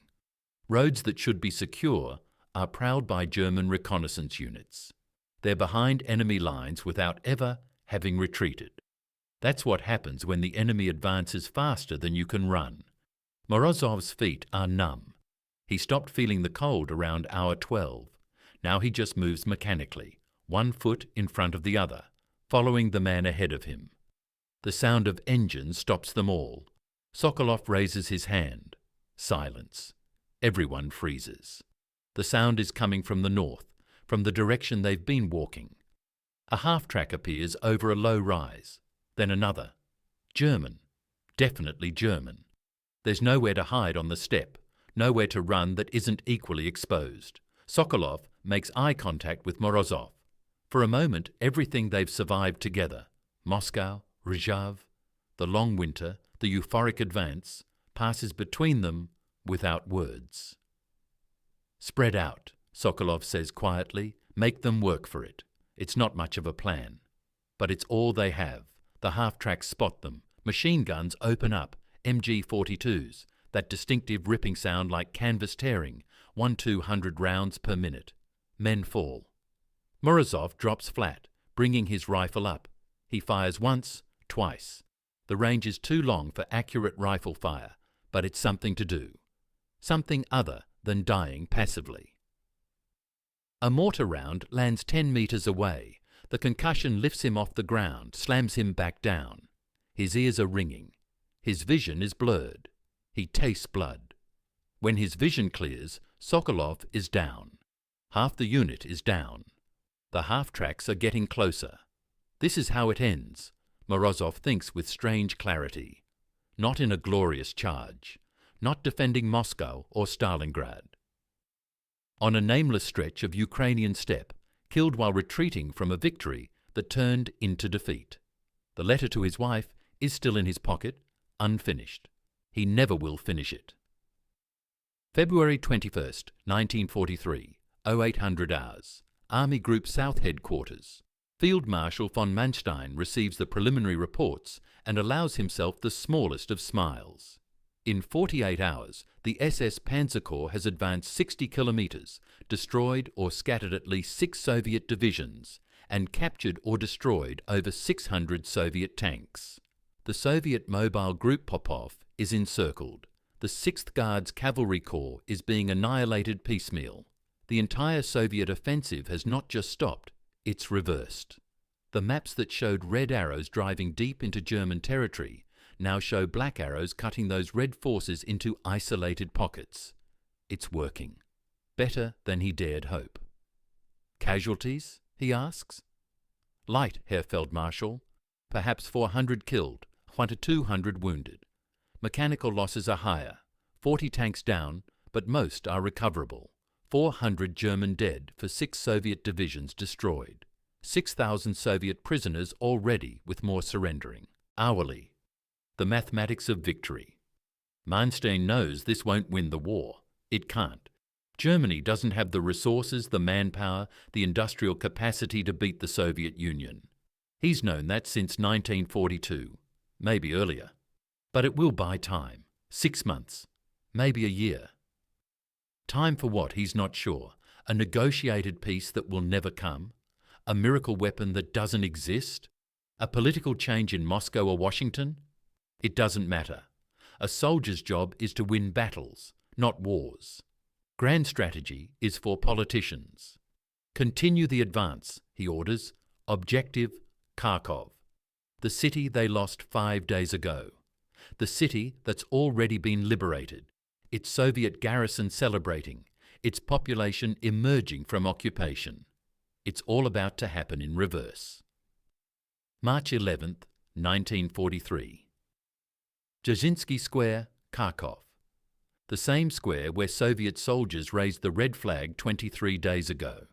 Roads that should be secure are prowled by German reconnaissance units. They're behind enemy lines without ever having retreated. That's what happens when the enemy advances faster than you can run. Morozov's feet are numb. He stopped feeling the cold around hour 12. Now he just moves mechanically, one foot in front of the other, following the man ahead of him. The sound of engines stops them all. Sokolov raises his hand. Silence. Everyone freezes. The sound is coming from the north, from the direction they've been walking. A half-track appears over a low rise. Then another. German. Definitely German. There's nowhere to hide on the steppe, nowhere to run that isn't equally exposed. Sokolov makes eye contact with Morozov. For a moment, everything they've survived together, Moscow, Rzhav, the long winter, the euphoric advance, passes between them without words. Spread out, Sokolov says quietly. Make them work for it. It's not much of a plan. But it's all they have. The half-tracks spot them. Machine guns open up. MG-42s. That distinctive ripping sound like canvas tearing. 1-200 rounds per minute. Men fall. Morozov drops flat, bringing his rifle up. He fires once, twice. The range is too long for accurate rifle fire, but it's something to do. Something other than dying passively. A mortar round lands 10 meters away. The concussion lifts him off the ground, slams him back down. His ears are ringing. His vision is blurred. He tastes blood. When his vision clears, Sokolov is down. Half the unit is down. The half-tracks are getting closer. This is how it ends, Morozov thinks with strange clarity. Not in a glorious charge. Not defending Moscow or Stalingrad. On a nameless stretch of Ukrainian steppe, killed while retreating from a victory that turned into defeat. The letter to his wife is still in his pocket, unfinished. He never will finish it. February 21st, 1943, 0800 hours. Army Group South Headquarters. Field Marshal von Manstein receives the preliminary reports and allows himself the smallest of smiles. In 48 hours, the SS Panzer Corps has advanced 60 kilometres, destroyed or scattered at least 6 Soviet divisions, and captured or destroyed over 600 Soviet tanks. The Soviet Mobile Group Popov is encircled. The 6th Guards Cavalry Corps is being annihilated piecemeal. The entire Soviet offensive has not just stopped, it's reversed. The maps that showed red arrows driving deep into German territory now show black arrows cutting those red forces into isolated pockets. It's working. Better than he dared hope. Casualties? He asks. Light, Herr Feldmarschall. Perhaps 400 killed, 1 to 200 wounded. Mechanical losses are higher. 40 tanks down, but most are recoverable. 400 German dead for 6 Soviet divisions destroyed. 6,000 Soviet prisoners already, with more surrendering. Hourly. The mathematics of victory. Manstein knows this won't win the war. It can't. Germany doesn't have the resources, the manpower, the industrial capacity to beat the Soviet Union. He's known that since 1942, maybe earlier. But it will buy time. 6 months. Maybe a year. Time for what, he's not sure. A negotiated peace that will never come? A miracle weapon that doesn't exist? A political change in Moscow or Washington? It doesn't matter. A soldier's job is to win battles, not wars. Grand strategy is for politicians. Continue the advance, he orders. Objective, Kharkov. The city they lost 5 days ago. The city that's already been liberated. Its Soviet garrison celebrating. Its population emerging from occupation. It's all about to happen in reverse. March 11th, 1943. Dzerzhinsky Square, Kharkov. The same square where Soviet soldiers raised the red flag 23 days ago.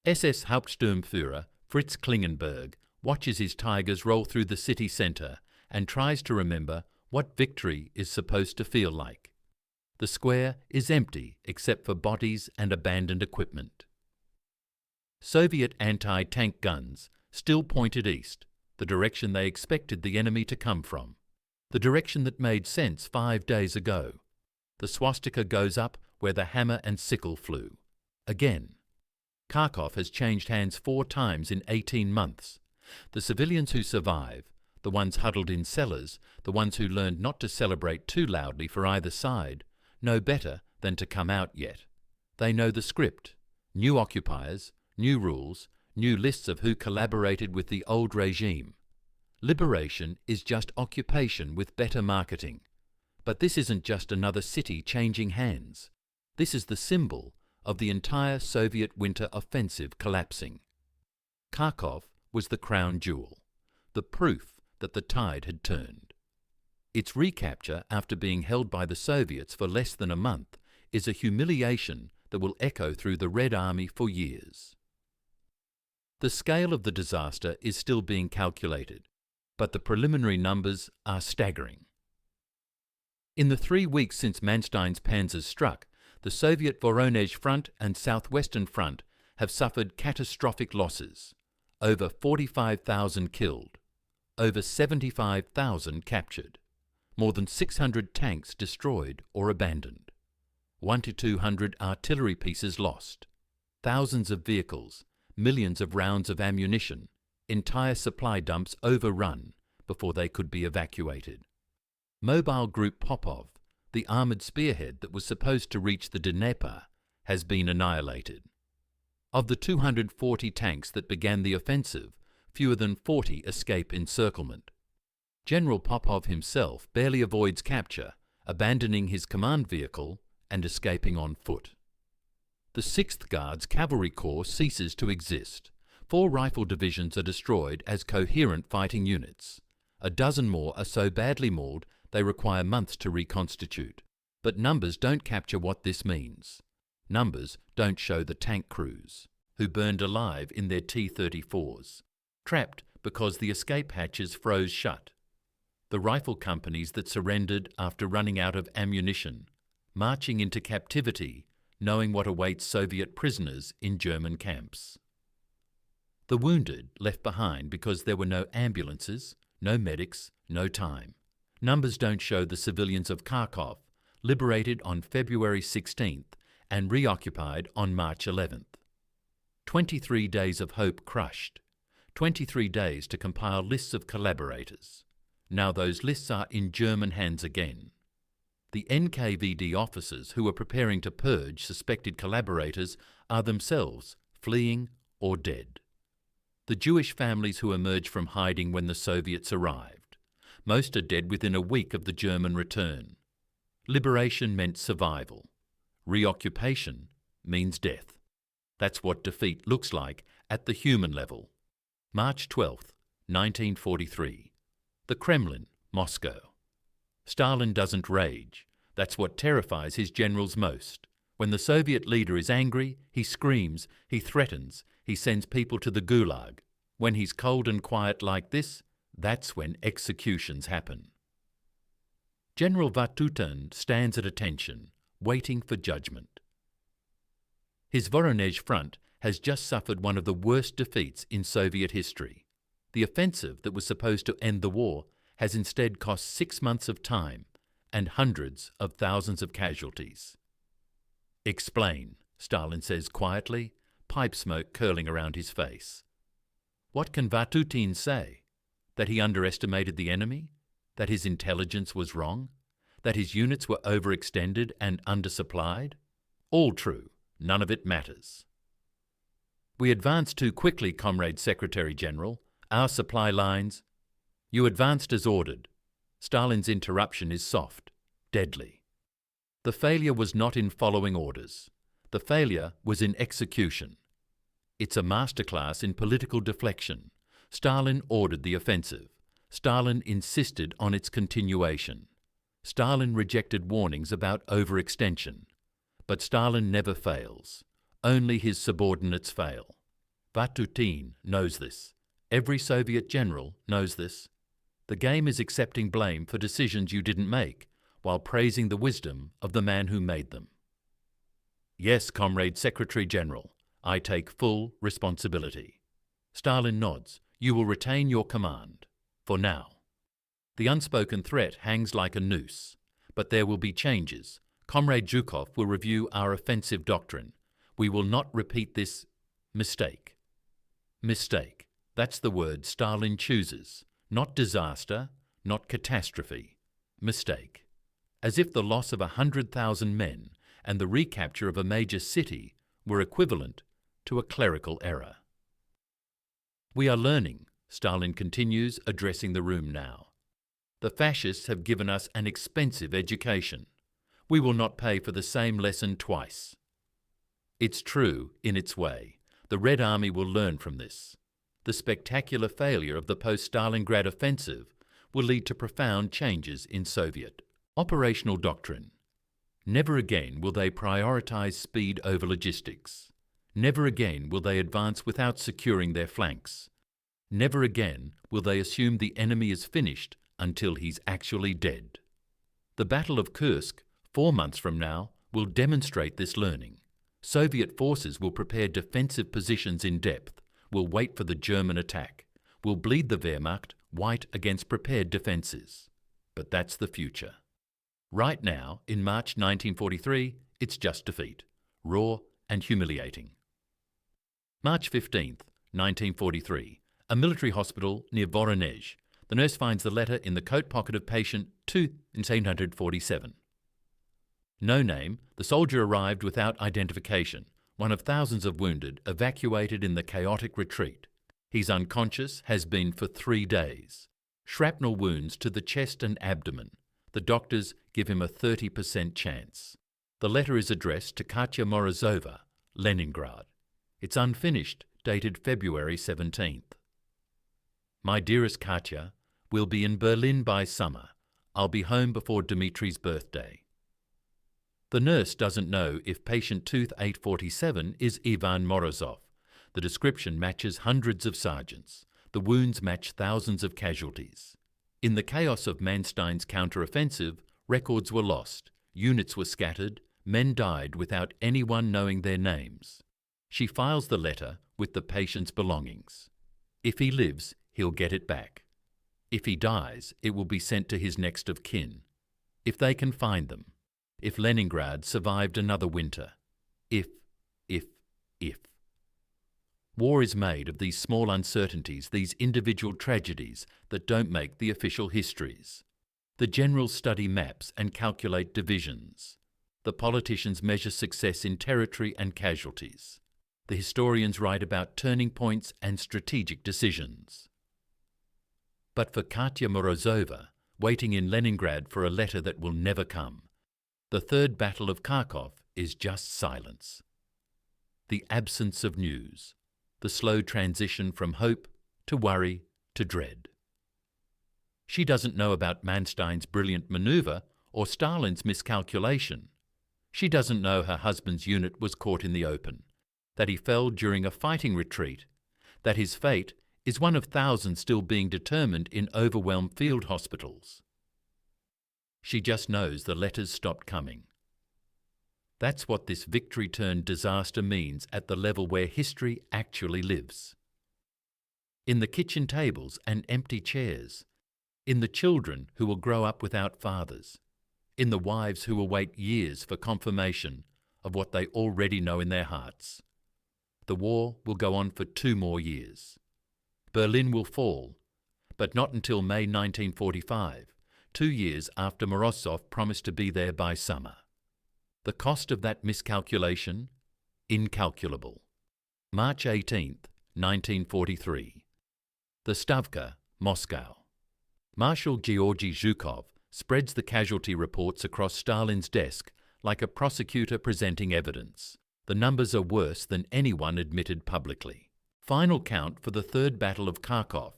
SS Hauptsturmführer Fritz Klingenberg watches his tigers roll through the city centre and tries to remember what victory is supposed to feel like. The square is empty except for bodies and abandoned equipment. Soviet anti-tank guns still pointed east, the direction they expected the enemy to come from. The direction that made sense 5 days ago. The swastika goes up where the hammer and sickle flew. Again. Kharkov has changed hands 4 times in 18 months. The civilians who survive, the ones huddled in cellars, the ones who learned not to celebrate too loudly for either side, know better than to come out yet. They know the script. New occupiers, new rules, new lists of who collaborated with the old regime. Liberation is just occupation with better marketing. But this isn't just another city changing hands. This is the symbol of the entire Soviet winter offensive collapsing. Kharkov was the crown jewel, the proof that the tide had turned. Its recapture after being held by the Soviets for less than a month is a humiliation that will echo through the Red Army for years. The scale of the disaster is still being calculated, but the preliminary numbers are staggering. In the 3 weeks since Manstein's panzers struck, the Soviet Voronezh Front and Southwestern Front have suffered catastrophic losses. Over 45,000 killed, over 75,000 captured, more than 600 tanks destroyed or abandoned, 1 to 200 artillery pieces lost, thousands of vehicles, millions of rounds of ammunition, entire supply dumps overrun before they could be evacuated. Mobile Group Popov, the armoured spearhead that was supposed to reach the Dnieper, has been annihilated. Of the 240 tanks that began the offensive, fewer than 40 escape encirclement. General Popov himself barely avoids capture, abandoning his command vehicle and escaping on foot. The 6th Guards Cavalry Corps ceases to exist. 4 rifle divisions are destroyed as coherent fighting units. A dozen more are so badly mauled they require months to reconstitute. But numbers don't capture what this means. Numbers don't show the tank crews, who burned alive in their T-34s, trapped because the escape hatches froze shut. the rifle companies that surrendered after running out of ammunition, marching into captivity, knowing what awaits Soviet prisoners in German camps. The wounded left behind because there were no ambulances, no medics, no time. Numbers don't show the civilians of Kharkov, liberated on February 16th and reoccupied on March 11th. 23 days of hope crushed. 23 days to compile lists of collaborators. Now those lists are in German hands again. The NKVD officers who were preparing to purge suspected collaborators are themselves fleeing or dead. The Jewish families who emerged from hiding when the Soviets arrived. Most are dead within a week of the German return. Liberation meant survival. Reoccupation means death. That's what defeat looks like at the human level. March 12th, 1943. The Kremlin, Moscow. Stalin doesn't rage. That's what terrifies his generals most. When the Soviet leader is angry, he screams, he threatens, he sends people to the Gulag. When he's cold and quiet like this, that's when executions happen. General Vatutin stands at attention, waiting for judgment. His Voronezh front has just suffered one of the worst defeats in Soviet history. The offensive that was supposed to end the war has instead cost 6 months of time and hundreds of thousands of casualties. "Explain," Stalin says quietly, pipe smoke curling around his face. What can Vatutin say? That he underestimated the enemy? That his intelligence was wrong? That his units were overextended and undersupplied? All true. None of it matters. "We advanced too quickly, Comrade Secretary General. Our supply lines—" "You advanced as ordered." Stalin's interruption is soft, deadly. The failure was not in following orders. The failure was in execution. It's a masterclass in political deflection. Stalin ordered the offensive. Stalin insisted on its continuation. Stalin rejected warnings about overextension. But Stalin never fails. Only his subordinates fail. Vatutin knows this. Every Soviet general knows this. The game is accepting blame for decisions you didn't make, while praising the wisdom of the man who made them. "Yes, Comrade Secretary General, I take full responsibility." Stalin nods. "You will retain your command. For now." The unspoken threat hangs like a noose. But there will be changes. Comrade Zhukov will review our offensive doctrine. We will not repeat this mistake. Mistake. That's the word Stalin chooses. Not disaster, not catastrophe. Mistake. As if the loss of 100,000 men and the recapture of a major city were equivalent to a clerical error. "We are learning," Stalin continues, addressing the room now. "The fascists have given us an expensive education. We will not pay for the same lesson twice." It's true in its way. The Red Army will learn from this. The spectacular failure of the post-Stalingrad offensive will lead to profound changes in Soviet operational doctrine. Never again will they prioritize speed over logistics. Never again will they advance without securing their flanks. Never again will they assume the enemy is finished until he's actually dead. The Battle of Kursk, 4 months from now, will demonstrate this learning. Soviet forces will prepare defensive positions in depth, will wait for the German attack, will bleed the Wehrmacht white against prepared defences. But that's the future. Right now, in March 1943, it's just defeat, raw and humiliating. March 15th, 1943, a military hospital near Voronezh. The nurse finds the letter in the coat pocket of patient 247. No name, the soldier arrived without identification, one of thousands of wounded evacuated in the chaotic retreat. He's unconscious, has been for 3 days. Shrapnel wounds to the chest and abdomen. The doctors give him a 30% chance. The letter is addressed to Katya Morozova, Leningrad. It's unfinished, dated February 17th. "My dearest Katya, we'll be in Berlin by summer. I'll be home before Dmitri's birthday." The nurse doesn't know if patient 2847 is Ivan Morozov. The description matches hundreds of sergeants. The wounds match thousands of casualties. In the chaos of Manstein's counter-offensive, records were lost, units were scattered, men died without anyone knowing their names. She files the letter with the patient's belongings. If he lives, he'll get it back. If he dies, it will be sent to his next of kin. If they can find them. If Leningrad survived another winter. If. War is made of these small uncertainties, these individual tragedies that don't make the official histories. The generals study maps and calculate divisions. The politicians measure success in territory and casualties. The historians write about turning points and strategic decisions. But for Katya Morozova, waiting in Leningrad for a letter that will never come, the Third Battle of Kharkov is just silence. The absence of news, the slow transition from hope to worry to dread. She doesn't know about Manstein's brilliant manoeuvre or Stalin's miscalculation. She doesn't know her husband's unit was caught in the open, that he fell during a fighting retreat, that his fate is one of thousands still being determined in overwhelmed field hospitals. She just knows the letters stopped coming. That's what this victory-turned-disaster means at the level where history actually lives. In the kitchen tables and empty chairs, in the children who will grow up without fathers, in the wives who will wait years for confirmation of what they already know in their hearts. The war will go on for 2 more years. Berlin will fall, but not until May 1945, 2 years after Morozov promised to be there by summer. The cost of that miscalculation? Incalculable. March 18th, 1943. The Stavka, Moscow. Marshal Georgy Zhukov spreads the casualty reports across Stalin's desk like a prosecutor presenting evidence. The numbers are worse than anyone admitted publicly. Final count for the Third Battle of Kharkov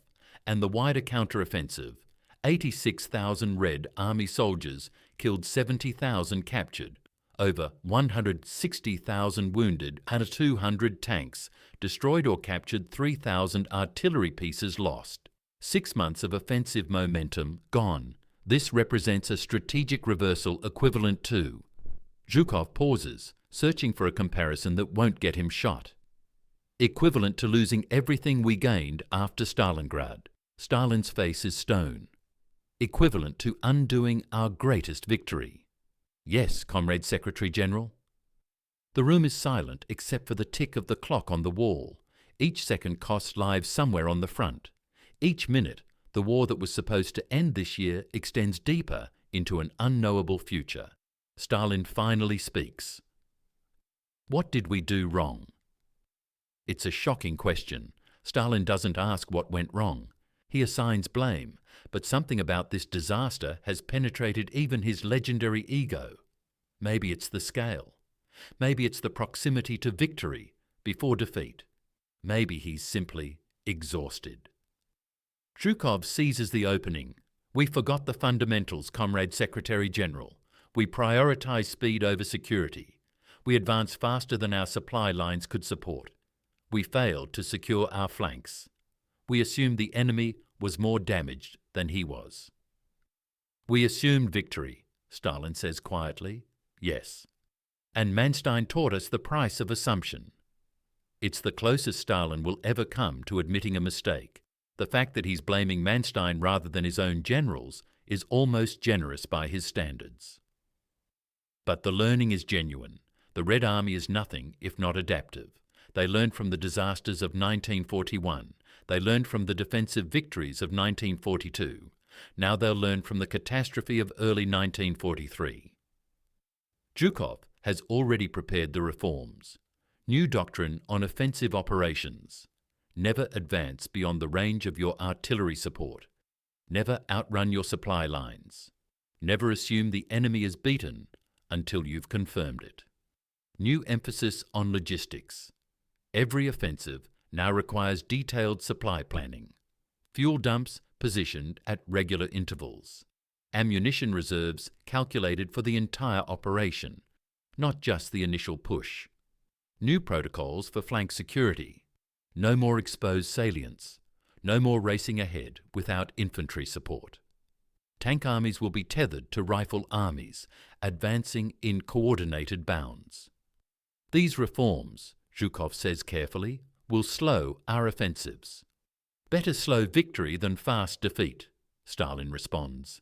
and the wider counter-offensive, 86,000 Red Army soldiers killed, 70,000 captured, over 160,000 wounded and 200 tanks, destroyed or captured, 3,000 artillery pieces lost. 6 months of offensive momentum gone. This represents a strategic reversal equivalent to... Zhukov pauses, searching for a comparison that won't get him shot. Equivalent to losing everything we gained after Stalingrad. Stalin's face is stone. Equivalent to undoing our greatest victory. Yes, Comrade Secretary General. The room is silent except for the tick of the clock on the wall. Each second costs lives somewhere on the front. Each minute, the war that was supposed to end this year extends deeper into an unknowable future. Stalin finally speaks. What did we do wrong? It's a shocking question. Stalin doesn't ask what went wrong. He assigns blame, but something about this disaster has penetrated even his legendary ego. Maybe it's the scale. Maybe it's the proximity to victory before defeat. Maybe he's simply exhausted. Zhukov seizes the opening. We forgot the fundamentals, Comrade Secretary General. We prioritized speed over security. We advanced faster than our supply lines could support. We failed to secure our flanks. We assumed the enemy was more damaged than he was. We assumed victory, Stalin says quietly. Yes. And Manstein taught us the price of assumption. It's the closest Stalin will ever come to admitting a mistake. The fact that he's blaming Manstein rather than his own generals is almost generous by his standards. But the learning is genuine. The Red Army is nothing if not adaptive. They learned from the disasters of 1941. They learned from the defensive victories of 1942. Now they'll learn from the catastrophe of early 1943. Zhukov has already prepared the reforms. New doctrine on offensive operations. Never advance beyond the range of your artillery support. Never outrun your supply lines. Never assume the enemy is beaten until you've confirmed it. New emphasis on logistics. Every offensive now requires detailed supply planning. Fuel dumps positioned at regular intervals. Ammunition reserves calculated for the entire operation, not just the initial push. New protocols for flank security. No more exposed salients. No more racing ahead without infantry support. Tank armies will be tethered to rifle armies, advancing in coordinated bounds. These reforms, Zhukov says carefully, will slow our offensives. Better slow victory than fast defeat, Stalin responds.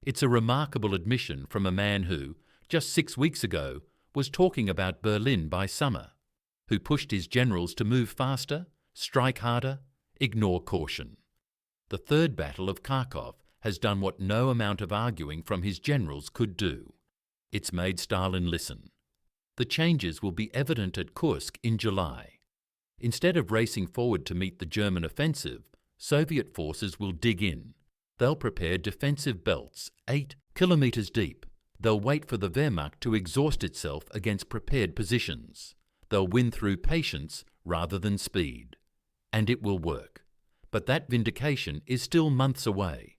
It's a remarkable admission from a man who, just 6 weeks ago, was talking about Berlin by summer, who pushed his generals to move faster, strike harder, ignore caution. The Third Battle of Kharkov has done what no amount of arguing from his generals could do. It's made Stalin listen. The changes will be evident at Kursk in July. Instead of racing forward to meet the German offensive, Soviet forces will dig in. They'll prepare defensive belts 8 kilometers deep. They'll wait for the Wehrmacht to exhaust itself against prepared positions. They'll win through patience rather than speed. And it will work. But that vindication is still months away.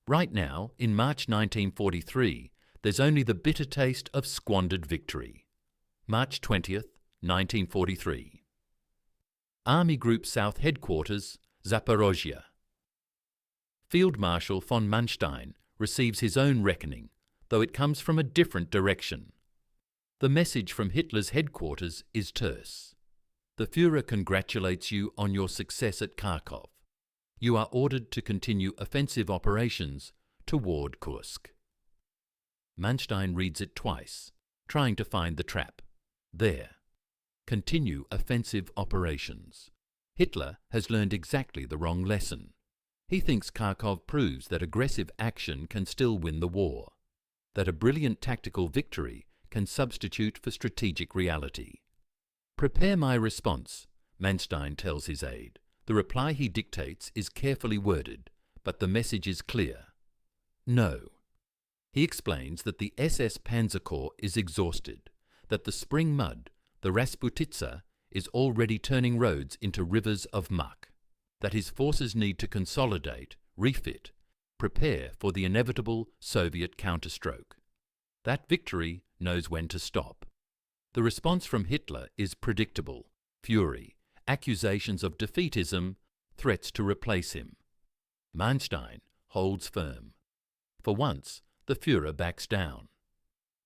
Right now, in March 1943, there's only the bitter taste of squandered victory. March 20th, 1943. Army Group South Headquarters, Zaporozhye. Field Marshal von Manstein receives his own reckoning, though it comes from a different direction. The message from Hitler's headquarters is terse. The Führer congratulates you on your success at Kharkov. You are ordered to continue offensive operations toward Kursk. Manstein reads it twice, trying to find the trap. There. Continue offensive operations. Hitler has learned exactly the wrong lesson. He thinks Kharkov proves that aggressive action can still win the war, that a brilliant tactical victory can substitute for strategic reality. Prepare my response, Manstein tells his aide. The reply he dictates is carefully worded, but the message is clear. No. He explains that the SS Panzer Corps is exhausted, that the spring mud, the Rasputitsa, is already turning roads into rivers of muck, that his forces need to consolidate, refit, prepare for the inevitable Soviet counterstroke. That victory knows when to stop. The response from Hitler is predictable: fury, accusations of defeatism, threats to replace him. Manstein holds firm. For once, the Führer backs down.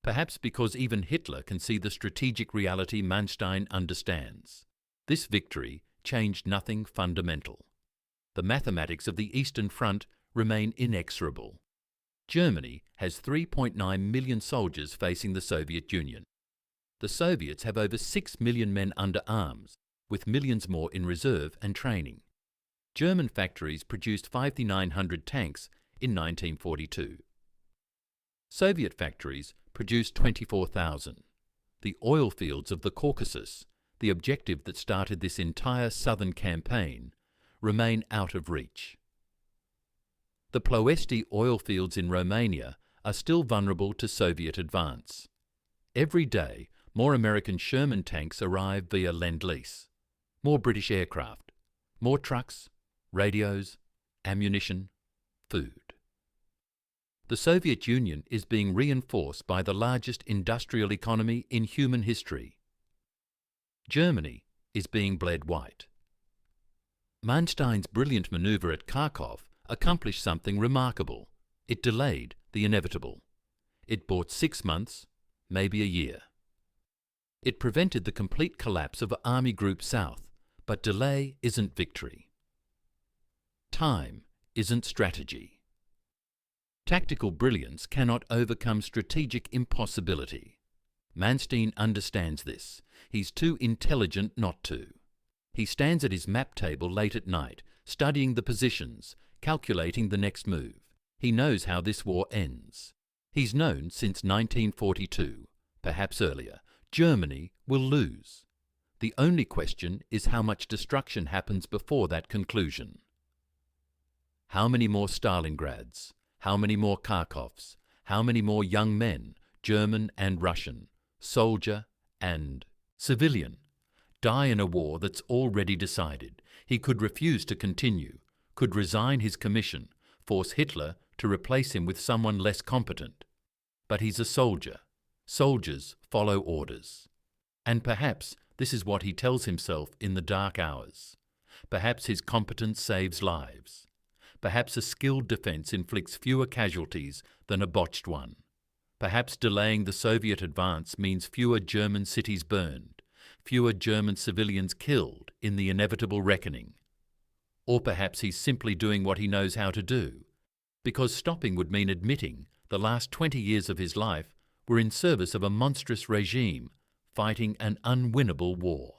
Perhaps because even Hitler can see the strategic reality Manstein understands. This victory changed nothing fundamental. The mathematics of the Eastern Front remain inexorable. Germany has 3.9 million soldiers facing the Soviet Union. The Soviets have over 6 million men under arms, with millions more in reserve and training. German factories produced 5,900 tanks in 1942. Soviet factories produced 24,000. The oil fields of the Caucasus, the objective that started this entire southern campaign, remain out of reach. The Ploesti oil fields in Romania are still vulnerable to Soviet advance. Every day, more American Sherman tanks arrive via Lend-Lease. More British aircraft, more trucks, radios, ammunition, food. The Soviet Union is being reinforced by the largest industrial economy in human history. Germany is being bled white. Manstein's brilliant manoeuvre at Kharkov accomplished something remarkable. It delayed the inevitable. It bought 6 months, maybe a year. It prevented the complete collapse of Army Group South, but delay isn't victory. Time isn't strategy. Tactical brilliance cannot overcome strategic impossibility. Manstein understands this. He's too intelligent not to. He stands at his map table late at night, studying the positions, calculating the next move. He knows how this war ends. He's known since 1942, perhaps earlier, Germany will lose. The only question is how much destruction happens before that conclusion. How many more Stalingrads? How many more Kharkovs? How many more young men, German and Russian, soldier and civilian, die in a war that's already decided? He could refuse to continue, could resign his commission, force Hitler to replace him with someone less competent. But he's a soldier. Soldiers follow orders. And perhaps this is what he tells himself in the dark hours. Perhaps his competence saves lives. Perhaps a skilled defence inflicts fewer casualties than a botched one. Perhaps delaying the Soviet advance means fewer German cities burned, fewer German civilians killed in the inevitable reckoning. Or perhaps he's simply doing what he knows how to do, because stopping would mean admitting the last 20 years of his life were in service of a monstrous regime fighting an unwinnable war.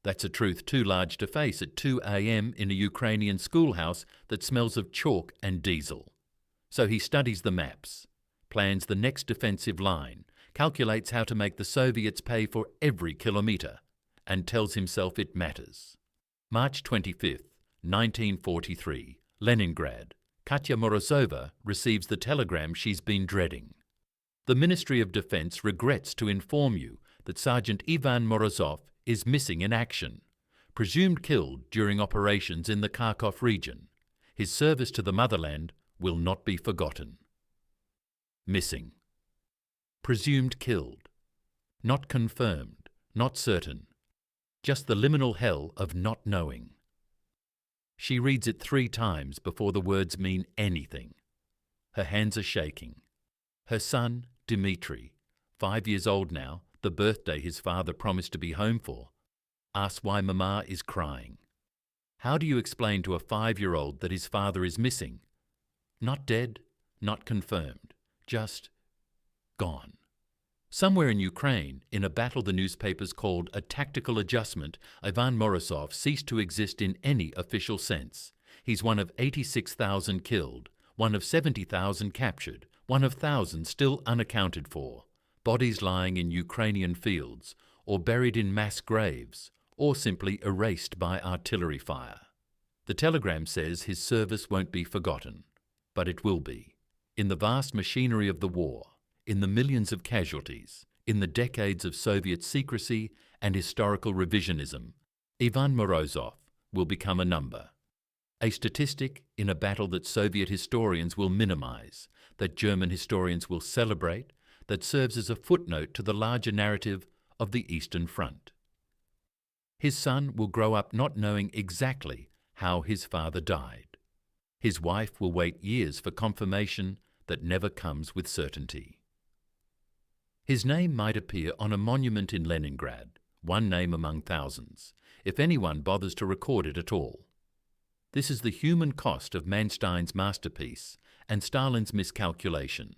That's a truth too large to face at 2 a.m. in a Ukrainian schoolhouse that smells of chalk and diesel. So he studies the maps, plans the next defensive line, calculates how to make the Soviets pay for every kilometre, and tells himself it matters. March 25th, 1943, Leningrad. Katya Morozova receives the telegram she's been dreading. The Ministry of Defence regrets to inform you that Sergeant Ivan Morozov is missing in action, presumed killed during operations in the Kharkov region. His service to the motherland will not be forgotten. Missing. Presumed killed. Not confirmed, not certain. Just the liminal hell of not knowing. She reads it 3 times before the words mean anything. Her hands are shaking. Her son, Dmitri, 5 years old now, the birthday his father promised to be home for, asks why Mama is crying. How do you explain to a 5-year-old that his father is missing? Not dead, not confirmed, just gone. Somewhere in Ukraine, in a battle the newspapers called a tactical adjustment, Ivan Morozov ceased to exist in any official sense. He's one of 86,000 killed, one of 70,000 captured, one of thousands still unaccounted for, bodies lying in Ukrainian fields, or buried in mass graves, or simply erased by artillery fire. The telegram says his service won't be forgotten, but it will be. In the vast machinery of the war, in the millions of casualties, in the decades of Soviet secrecy and historical revisionism, Ivan Morozov will become a number. A statistic in a battle that Soviet historians will minimize, that German historians will celebrate, that serves as a footnote to the larger narrative of the Eastern Front. His son will grow up not knowing exactly how his father died. His wife will wait years for confirmation that never comes with certainty. His name might appear on a monument in Leningrad, one name among thousands, if anyone bothers to record it at all. This is the human cost of Manstein's masterpiece and Stalin's miscalculation.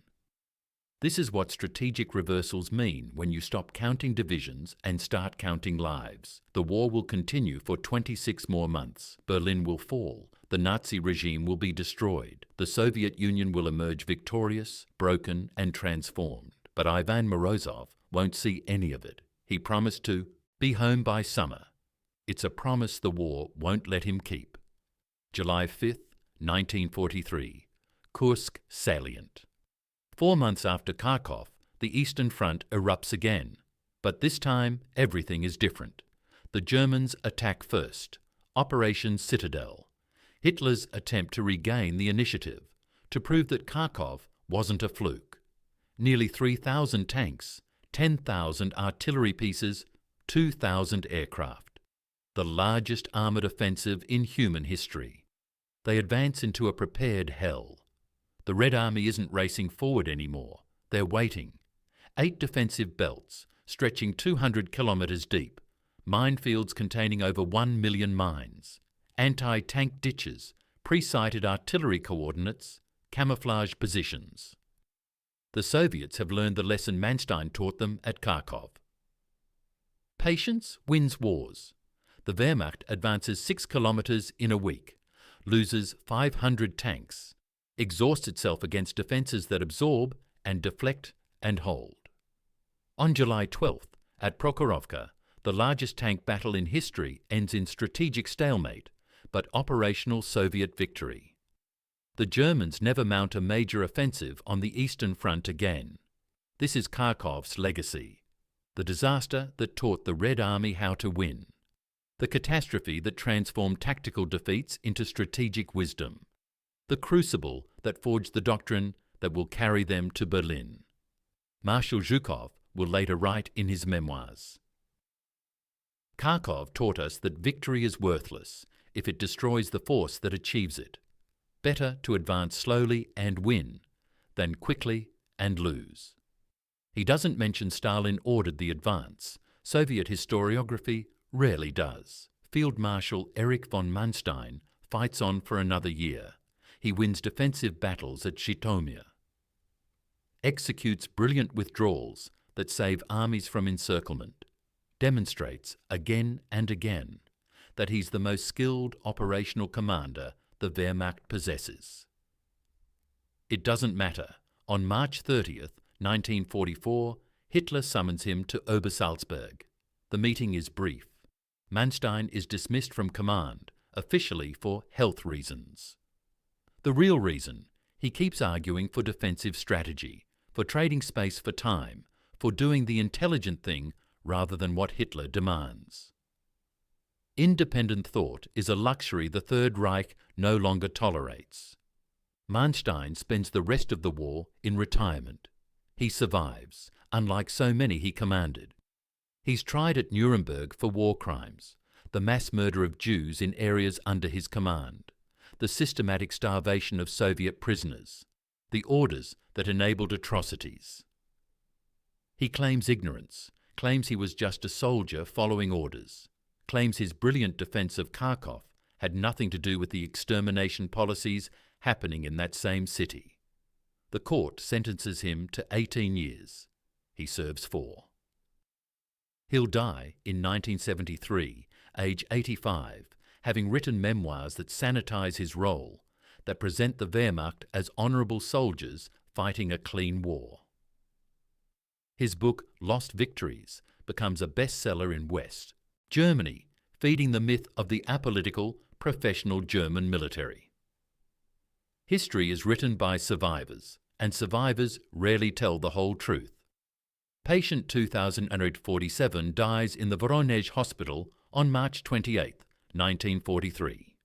This is what strategic reversals mean when you stop counting divisions and start counting lives. The war will continue for 26 more months. Berlin will fall. The Nazi regime will be destroyed. The Soviet Union will emerge victorious, broken, and transformed. But Ivan Morozov won't see any of it. He promised to be home by summer. It's a promise the war won't let him keep. July 5th, 1943. Kursk salient. 4 months after Kharkov, the Eastern Front erupts again. But this time, everything is different. The Germans attack first. Operation Citadel. Hitler's attempt to regain the initiative, to prove that Kharkov wasn't a fluke. Nearly 3,000 tanks, 10,000 artillery pieces, 2,000 aircraft. The largest armoured offensive in human history. They advance into a prepared hell. The Red Army isn't racing forward anymore. They're waiting. 8 defensive belts, stretching 200 kilometres deep. Minefields containing over 1 million mines. Anti-tank ditches, pre-sighted artillery coordinates, camouflage positions. The Soviets have learned the lesson Manstein taught them at Kharkov. Patience wins wars. The Wehrmacht advances 6 kilometres in a week, loses 500 tanks, exhausts itself against defences that absorb and deflect and hold. On July 12th, at Prokhorovka, the largest tank battle in history ends in strategic stalemate, but operational Soviet victory. The Germans never mount a major offensive on the Eastern Front again. This is Kharkov's legacy. The disaster that taught the Red Army how to win. The catastrophe that transformed tactical defeats into strategic wisdom. The crucible that forged the doctrine that will carry them to Berlin. Marshal Zhukov will later write in his memoirs. Kharkov taught us that victory is worthless if it destroys the force that achieves it. Better to advance slowly and win than quickly and lose. He doesn't mention Stalin ordered the advance. Soviet historiography rarely does. Field Marshal Erich von Manstein fights on for another year. He wins defensive battles at Zhytomyr. Executes brilliant withdrawals that save armies from encirclement. Demonstrates again and again that he's the most skilled operational commander the Wehrmacht possesses. It doesn't matter. On March 30th, 1944, Hitler summons him to Obersalzberg. The meeting is brief. Manstein is dismissed from command, officially for health reasons. The real reason, he keeps arguing for defensive strategy, for trading space for time, for doing the intelligent thing rather than what Hitler demands. Independent thought is a luxury the Third Reich no longer tolerates. Manstein spends the rest of the war in retirement. He survives, unlike so many he commanded. He's tried at Nuremberg for war crimes, the mass murder of Jews in areas under his command, the systematic starvation of Soviet prisoners, the orders that enabled atrocities. He claims ignorance, claims he was just a soldier following orders, claims his brilliant defense of Kharkov had nothing to do with the extermination policies happening in that same city. The court sentences him to 18 years. He serves 4. He'll die in 1973, age 85, having written memoirs that sanitize his role, that present the Wehrmacht as honourable soldiers fighting a clean war. His book, Lost Victories, becomes a bestseller in West Germany, feeding the myth of the apolitical, professional German military. History is written by survivors, and survivors rarely tell the whole truth. Patient 2047 dies in the Voronezh hospital on March 28, 1943.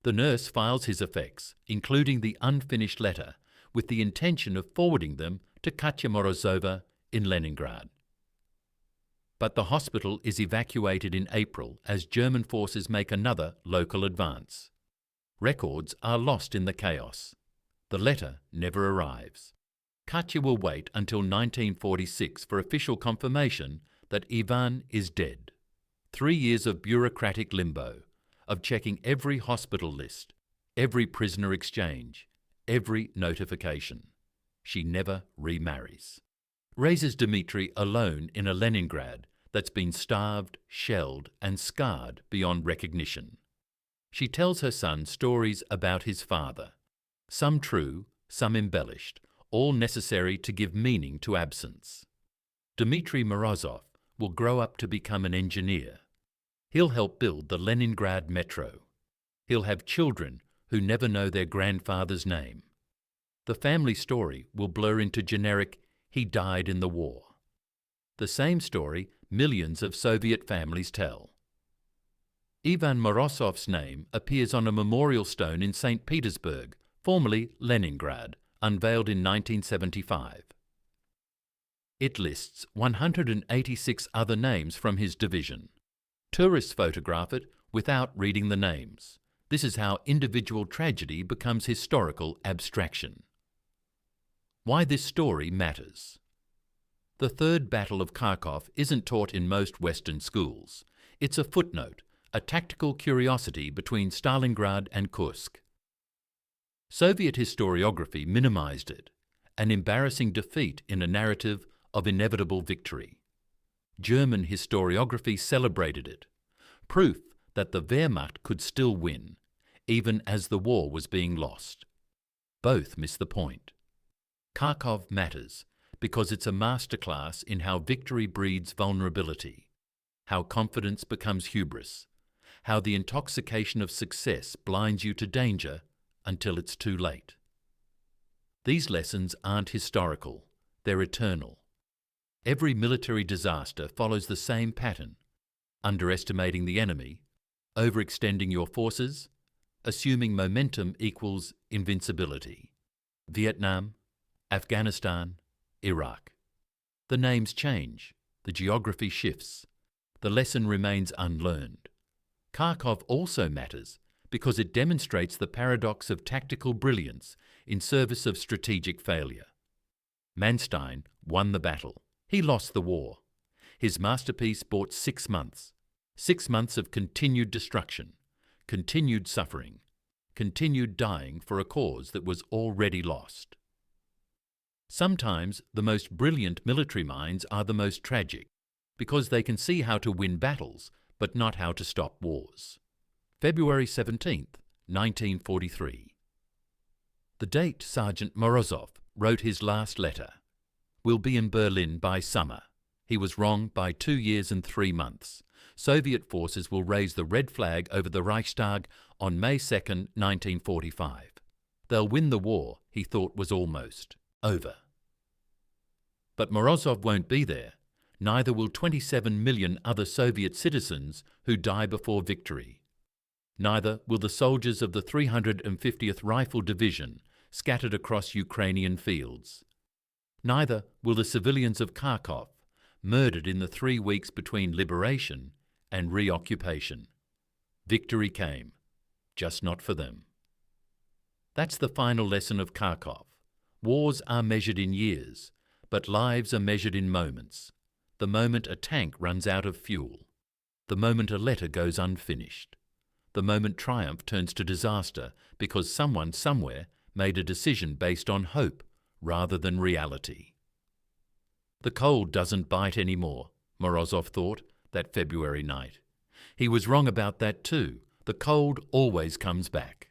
The nurse files his effects, including the unfinished letter, with the intention of forwarding them to Katya Morozova in Leningrad. But the hospital is evacuated in April as German forces make another local advance. Records are lost in the chaos. The letter never arrives. Katya will wait until 1946 for official confirmation that Ivan is dead. 3 years of bureaucratic limbo, of checking every hospital list, every prisoner exchange, every notification. She never remarries. Raises Dmitri alone in a Leningrad that's been starved, shelled, and scarred beyond recognition. She tells her son stories about his father, some true, some embellished, all necessary to give meaning to absence. Dmitri Morozov will grow up to become an engineer. He'll help build the Leningrad metro. He'll have children who never know their grandfather's name. The family story will blur into generic, he died in the war. The same story millions of Soviet families tell. Ivan Morozov's name appears on a memorial stone in St. Petersburg, formerly Leningrad, unveiled in 1975. It lists 186 other names from his division. Tourists photograph it without reading the names. This is how individual tragedy becomes historical abstraction. Why this story matters. The Third Battle of Kharkov isn't taught in most Western schools. It's a footnote, a tactical curiosity between Stalingrad and Kursk. Soviet historiography minimized it, an embarrassing defeat in a narrative of inevitable victory. German historiography celebrated it, proof that the Wehrmacht could still win, even as the war was being lost. Both miss the point. Kharkov matters because it's a masterclass in how victory breeds vulnerability, how confidence becomes hubris, how the intoxication of success blinds you to danger until it's too late. These lessons aren't historical, they're eternal. Every military disaster follows the same pattern: underestimating the enemy, overextending your forces, assuming momentum equals invincibility. Vietnam, Afghanistan, Iraq. The names change, the geography shifts, the lesson remains unlearned. Kharkov also matters because it demonstrates the paradox of tactical brilliance in service of strategic failure. Manstein won the battle. He lost the war. His masterpiece bought 6 months. 6 months of continued destruction, continued suffering, continued dying for a cause that was already lost. Sometimes the most brilliant military minds are the most tragic, because they can see how to win battles, but not how to stop wars. February 17th, 1943. The date Sergeant Morozov wrote his last letter. "We'll be in Berlin by summer." He was wrong by 2 years and 3 months. Soviet forces will raise the red flag over the Reichstag on May 2nd, 1945. They'll win the war he thought was almost over. But Morozov won't be there. Neither will 27 million other Soviet citizens who die before victory. Neither will the soldiers of the 350th Rifle Division scattered across Ukrainian fields. Neither will the civilians of Kharkov, murdered in the 3 weeks between liberation and reoccupation. Victory came, just not for them. That's the final lesson of Kharkov. Wars are measured in years, but lives are measured in moments. The moment a tank runs out of fuel. The moment a letter goes unfinished. The moment triumph turns to disaster because someone somewhere made a decision based on hope rather than reality. The cold doesn't bite anymore, Morozov thought that February night. He was wrong about that too. The cold always comes back.